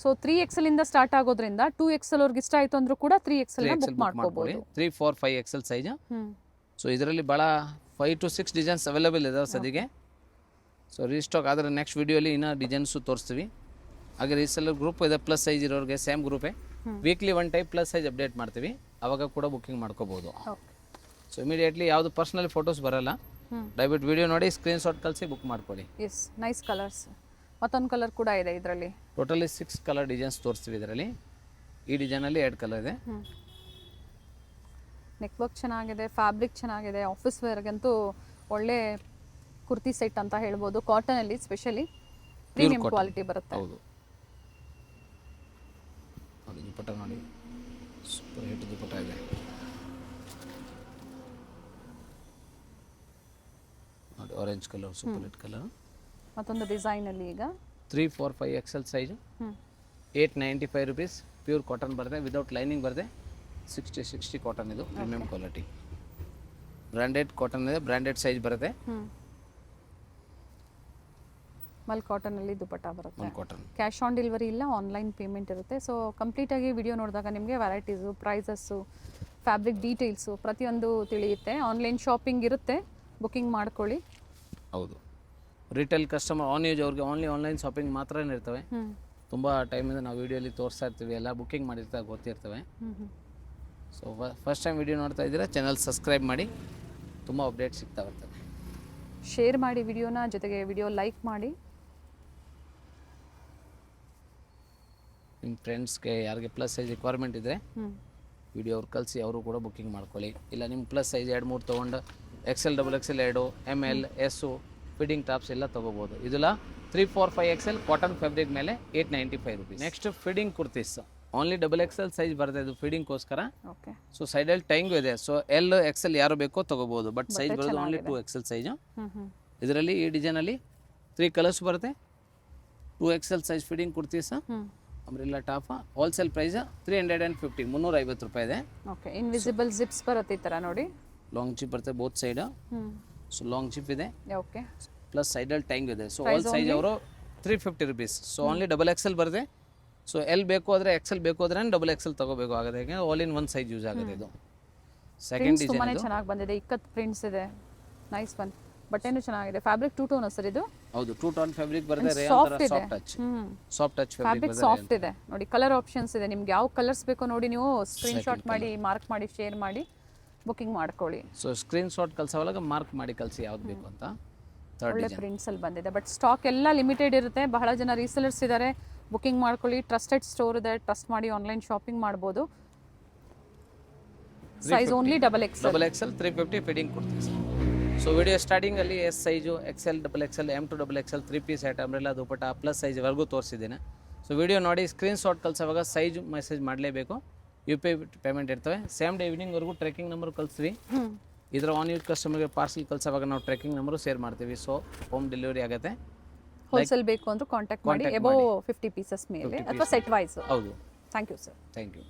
ಸೊ 3XL ಇಂದ ಸ್ಟಾರ್ಟ್ ಆಗೋದ್ರಿಂದ 2XL ಅವ್ರಿಗೆ ಇಷ್ಟ ಆಯ್ತು ಅಂದ್ರೂ ಕೂಡ 3XL ನ ಬುಕ್ ಮಾಡ್ಕೋಬಹುದು. 3 4 5XL ಸೈಜ್. ಸೊ ಇದರಲ್ಲಿ ಭಾಳ 5 to 6 ಡಿಸೈನ್ಸ್ ಅವೈಲೇಬಲ್ ಇದಾವೆ ಸದ್ಯಕ್ಕೆ. ಸೊ ರೀಸ್ಟಾಕ್ ಆದರೆ ನೆಕ್ಸ್ಟ್ ವಿಡಿಯೋಲಿ ಇನ್ನೂ ಡಿಸೈನ್ಸು ತೋರಿಸ್ತೀವಿ. ಹಾಗೆ ರೀಸೆಲ್ಲರ್ ಗ್ರೂಪ್ ಇದೆ, ಪ್ಲಸ್ ಸೈಜ್ ಇರೋರಿಗೆ ಸೇಮ್ ಗ್ರೂಪೇ. Weekly 1 type plus size update ಮಾಡ್ತೀವಿ, ಅವಾಗ ಕೂಡ ಬುಕ್ಕಿಂಗ್ ಮಾಡ್ಕೋಬೋದು. ಸೊ ಇಮಿಡಿಯೇಟ್ಲಿ ಯಾವುದು ಪರ್ಸ್ನಲಿ ಫೋಟೋಸ್ ಬರಲ್ಲ, ದಯವಿಟ್ಟು ವಿಡಿಯೋ ನೋಡಿ ಸ್ಕ್ರೀನ್ಶಾಟ್ ಕಳಿಸಿ ಬುಕ್ ಮಾಡ್ಕೊಳ್ಳಿ. Yes, nice colours. ಮತ್ತೊಂದು ಕಲರ್ ಕೂಡ ಇದೆ ಇದರಲ್ಲಿ. ಟೋಟಲಿ 6 ಕಲರ್ ಡಿಸೈನ್ಸ್ ತೋರಿಸ್ತೀವಿ ಇದರಲ್ಲಿ. ಈ ಡಿಸೈನಲ್ಲಿ 2 ಕಲರ್ ಇದೆ. ನೆಕ್ ವರ್ಕ್ ಚೆನ್ನಾಗಿದೆ, ಫ್ಯಾಬ್ರಿಕ್ ಚೆನ್ನಾಗಿದೆ. ಆಫೀಸ್ ವೇರ್ಗಂತೂ ಒಳ್ಳೆ ಕುರ್ತಿ ಸೆಟ್ ಅಂತ ಹೇಳ್ಬೋದು. ಕಾಟನಲ್ಲಿ ಸ್ಪೆಷಲಿ ಪ್ರೀಮಿಯಂ ಕ್ವಾಲಿಟಿ ಬರುತ್ತೆ. ಹೌದು, ನೋಡಿ ದುಪಟ್ಟ ನೋಡಿ, ಸೂಪರ್ ಹಿಟ್ ದುಪಟ್ಟ ಇದೆ. ನೋಡಿ orange colour, super hit colour. ಮತ್ತೊಂದು ಡಿಸೈನ್ ಅಲ್ಲಿ ಈಗ 3 4 5XL size 895 rupees. Pure cotton ಬರುತ್ತೆ, ವಿದೌಟ್ ಲೈನಿಂಗ್ ಬರುತ್ತೆ. 60 ಕಾಟನ್ ಇದು, ಪ್ರೀಮಿಯಂ ಕ್ವಾಲಿಟಿ. ಬ್ರ್ಯಾಂಡೆಡ್ ಕಾಟನ್ ಇದೆ, ಬ್ರ್ಯಾಂಡೆಡ್ ಸೈಜ್ ಬರುತ್ತೆ. ಮಲ್ ಕಾಟನ್ ಅಲ್ಲಿ ದುಪಟ್ಟ ಬರುತ್ತೆ. ಕಾಟನ್ ಕ್ಯಾಶ್ ಆನ್ ಡೆಲಿವರಿ ಇಲ್ಲ, ಆನ್ಲೈನ್ ಪೇಮೆಂಟ್ ಇರುತ್ತೆ. ಸೊ ಕಂಪ್ಲೀಟ್ ಆಗಿ ವಿಡಿಯೋ ನೋಡಿದಾಗ ನಿಮಗೆ ವೆರೈಟೀಸು, ಪ್ರೈಸಸ್ಸು, ಫ್ಯಾಬ್ರಿಕ್ ಡೀಟೇಲ್ಸು ಪ್ರತಿಯೊಂದು ತಿಳಿಯುತ್ತೆ. ಆನ್ಲೈನ್ ಶಾಪಿಂಗ್ ಇರುತ್ತೆ, ಬುಕ್ಕಿಂಗ್ ಮಾಡ್ಕೊಳ್ಳಿ. ಹೌದು, ರಿಟೇಲ್ ಕಸ್ಟಮರ್ ಆನ್ ಯೂಸ್ ಅವ್ರಿಗೆ ಓನ್ಲಿ ಆನ್ಲೈನ್ ಶಾಪಿಂಗ್ ಮಾತ್ರನೇ ಇರ್ತವೆ. ತುಂಬ ಟೈಮಿಂದ ನಾವು ವಿಡಿಯೋಲಿ ತೋರಿಸ್ತಾ ಇರ್ತೀವಿ, ಎಲ್ಲ ಬುಕ್ಕಿಂಗ್ ಮಾಡಿರ್ತಾರೆ, ಗೊತ್ತಿರ್ತವೆ. ಸೊ ಫಸ್ಟ್ ಟೈಮ್ ವಿಡಿಯೋ ನೋಡ್ತಾ ಇದ್ದೀರಾ, ಚಾನಲ್ ಸಬ್ಸ್ಕ್ರೈಬ್ ಮಾಡಿ, ತುಂಬ ಅಪ್ಡೇಟ್ ಸಿಗ್ತಾ ಇರ್ತವೆ. ಶೇರ್ ಮಾಡಿ ವಿಡಿಯೋನ, ಜೊತೆಗೆ ವಿಡಿಯೋ ಲೈಕ್ ಮಾಡಿ. ನಿಮ್ಮ ಫ್ರೆಂಡ್ಸ್ಗೆ ಯಾರಿಗೆ ಪ್ಲಸ್ ಸೈಜ್ ರಿಕ್ವೈರ್ಮೆಂಟ್ ಇದ್ದರೆ ವಿಡಿಯೋ ಅವ್ರು ಕಳಿಸಿ, ಅವರು ಕೂಡ ಬುಕ್ಕಿಂಗ್ ಮಾಡ್ಕೊಳ್ಳಿ. ಇಲ್ಲ ನಿಮ್ಮ ಪ್ಲಸ್ ಸೈಜ್ 2 3 ತೊಗೊಂಡು XL XXL 2 ML S fitting tops ಎಲ್ಲ ತೊಗೋಬೋದು. ಇದೆಲ್ಲ 3 4 5XL ಕಾಟನ್ ಫ್ಯಾಬ್ರಿಕ್ ಮೇಲೆ 895 rupees. Next fitting kurtis only XXL size ಬರುತ್ತೆ, ಇದು ಫಿಟ್ಟಿಂಗ್ಗೋಸ್ಕರ. ಓಕೆ, ಸೊ ಸೈಡಲ್ಲಿ ಟೈಂಗು ಇದೆ. ಸೊ L XL ಯಾರು ಬೇಕೋ ತೊಗೋಬೋದು, ಬಟ್ ಸೈಜ್ ಬರೋದು ಓನ್ಲಿ 2XL ಸೈಜು. ಇದರಲ್ಲಿ ಈ ಡಿಸೈನಲ್ಲಿ 3 ಕಲರ್ಸ್ ಬರುತ್ತೆ. 2XL size fitting kurtis, umbrella top. Wholesale price 350 350 ರೂಪಾಯಿ ಇದೆ. ಓಕೆ, ಇನ್ವಿಸಿಬಲ್ ಜಿಪ್ಸ್ ಬರುತ್ತೆ ಈ ಥರ ನೋಡಿ. ಲಾಂಗ್ ಜಿಪ್ ಬರುತ್ತೆ both side. So long zip ಇದೆ, ಓಕೆ, ಪ್ಲಸ್ ಸೈಡಲ್ಲಿ ಟೈಂಗ್ ಇದೆ. ಸೊ ಆಲ್ ಸೈಜ್ ಅವರು 350 ರುಪೀಸ್. ಸೊ ಓನ್ಲಿ XXL ಬರುತ್ತೆ. ಸೊ L ಬೇಕು ಆದರೆ XL ಬೇಕು ಆದರೆ XXL ತಗೋಬೇಕು ಆಗುತ್ತೆ, ಯಾಕೆಂದರೆ ಆಲ್ ಇನ್ 1 ಸೈಜ್ ಯೂಸ್ ಆಗುತ್ತೆ. ಇದು ಸೆಕೆಂಡ್ ಡಿಸೈನ್, ತುಂಬಾನೇ ಚೆನ್ನಾಗಿ ಬಂದಿದೆ. ಇಕ್ಕತ್ ಪ್ರಿಂಟ್ಸ್ ಇದೆ, ನೈಸ್ ಒನ್. ಬಟ್ಟೆನೂ ಚೆನ್ನಾಗಿದೆ. ಫ್ಯಾಬ್ರಿಕ್ 2 ಟೋನ್ ಸರ್ ಇದು. ಹೌದು, 2 ಟೋನ್ ಫ್ಯಾಬ್ರಿಕ್ ಬರುತ್ತೆ. ಸಾಫ್ಟ್ ಇದೆ, ಸಾಫ್ಟ್ ಟಚ್ ಫ್ಯಾಬ್ರಿಕ್ ಸಾಫ್ಟ್ ಇದೆ ನೋಡಿ. ಕಲರ್ ಆಪ್ಷನ್ಸ್ ಇದೆ, ನಿಮ್ಗೆ ಯಾವ ಕಲರ್ಸ್ ಬೇಕೋ ನೋಡಿ, ನೀವು ಸ್ಕ್ರೀನ್ ಶಾಟ್ ಮಾಡಿ, ಮಾರ್ಕ್ ಮಾಡಿ, ಶೇರ್ ಮಾಡಿ, ಬುಕ್ಕಿಂಗ್ ಮಾಡ್ಕೊಳ್ಳಿ. ಸೊ ಸ್ಕ್ರೀನ್ ಶಾಟ್ ಕಳ್ಸೋವಾಗ ಮಾರ್ಕ್ ಮಾಡಿ ಕಳಿಸಿ ಯಾವ್ದು ಬೇಕು ಅಂತ. ಒಳ್ಳೆ ಪ್ರಿಂಟ್ಸ್ ಅಲ್ಲಿ ಬಂದಿದೆ, ಬಟ್ ಸ್ಟಾಕ್ ಎಲ್ಲ ಲಿಮಿಟೆಡ್ ಇರುತ್ತೆ. ಬಹಳ ಜನ ರೀಸೆಲರ್ಸ್ ಇದ್ದಾರೆ, ಬುಕ್ಕಿಂಗ್ ಮಾಡ್ಕೊಳ್ಳಿ. ಟ್ರಸ್ಟೆಡ್ ಸ್ಟೋರ್ ಇದೆ, ಟ್ರಸ್ಟ್ ಮಾಡಿ ಆನ್ಲೈನ್ ಶಾಪಿಂಗ್ ಮಾಡ್ಬೋದು. ಸೈಜ್ ಓನ್ಲಿ XXL 350 ಫಿಟ್ಟಿಂಗ್ ಕೊಡ್ತೀವಿ ಸರ್. ಸೊ ವಿಡಿಯೋ ಸ್ಟಾರ್ಟಿಂಗಲ್ಲಿ S size XL XXL M to XXL 3 piece set umbrella dupatta plus ಸೈಜ್ವರೆಗೂ ತೋರಿಸಿದ್ದೇನೆ. ಸೊ ವಿಡಿಯೋ ನೋಡಿ ಸ್ಕ್ರೀನ್ ಶಾಟ್ ಕಳ್ಸೋವಾಗ ಸೈಜ್ ಮೆಸೇಜ್ ಮಾಡಲೇಬೇಕು. UPI ಪೇಮೆಂಟ್ ಇರ್ತವೆ. ಸೇಮ್ ಡೇ ಈವ್ನಿಂಗ್ವರೆಗೂ ಟ್ರ್ಯಾಕಿಂಗ್ ನಂಬರ್ ಕಳಿಸ್ತೀವಿ. ಇದರ ಆನ್ ಯೂಸ್ ಕಸ್ಟಮರ್ಗೆ ಪಾರ್ಸಲ್ ಕಳ್ಸೋವಾಗ ನಾವು ಟ್ರ್ಯಾಕಿಂಗ್ ನಂಬರು ಶೇರ್ ಮಾಡ್ತೀವಿ. ಸೊ ಹೋಮ್ ಡೆಲಿವರಿ ಆಗುತ್ತೆ. ಹೋಲ್ಸೇಲ್ ಬೇಕು ಅಂದ್ರೆ ಕಾಂಟ್ಯಾಕ್ಟ್ ಮಾಡಿ. ಎಬೋ 50 ಪೀಸಸ್ ಮೇಲೆ ಅಥವಾ ಸೆಟ್ ವೈಸ್. ಹೌದು. Thank you sir. Thank you.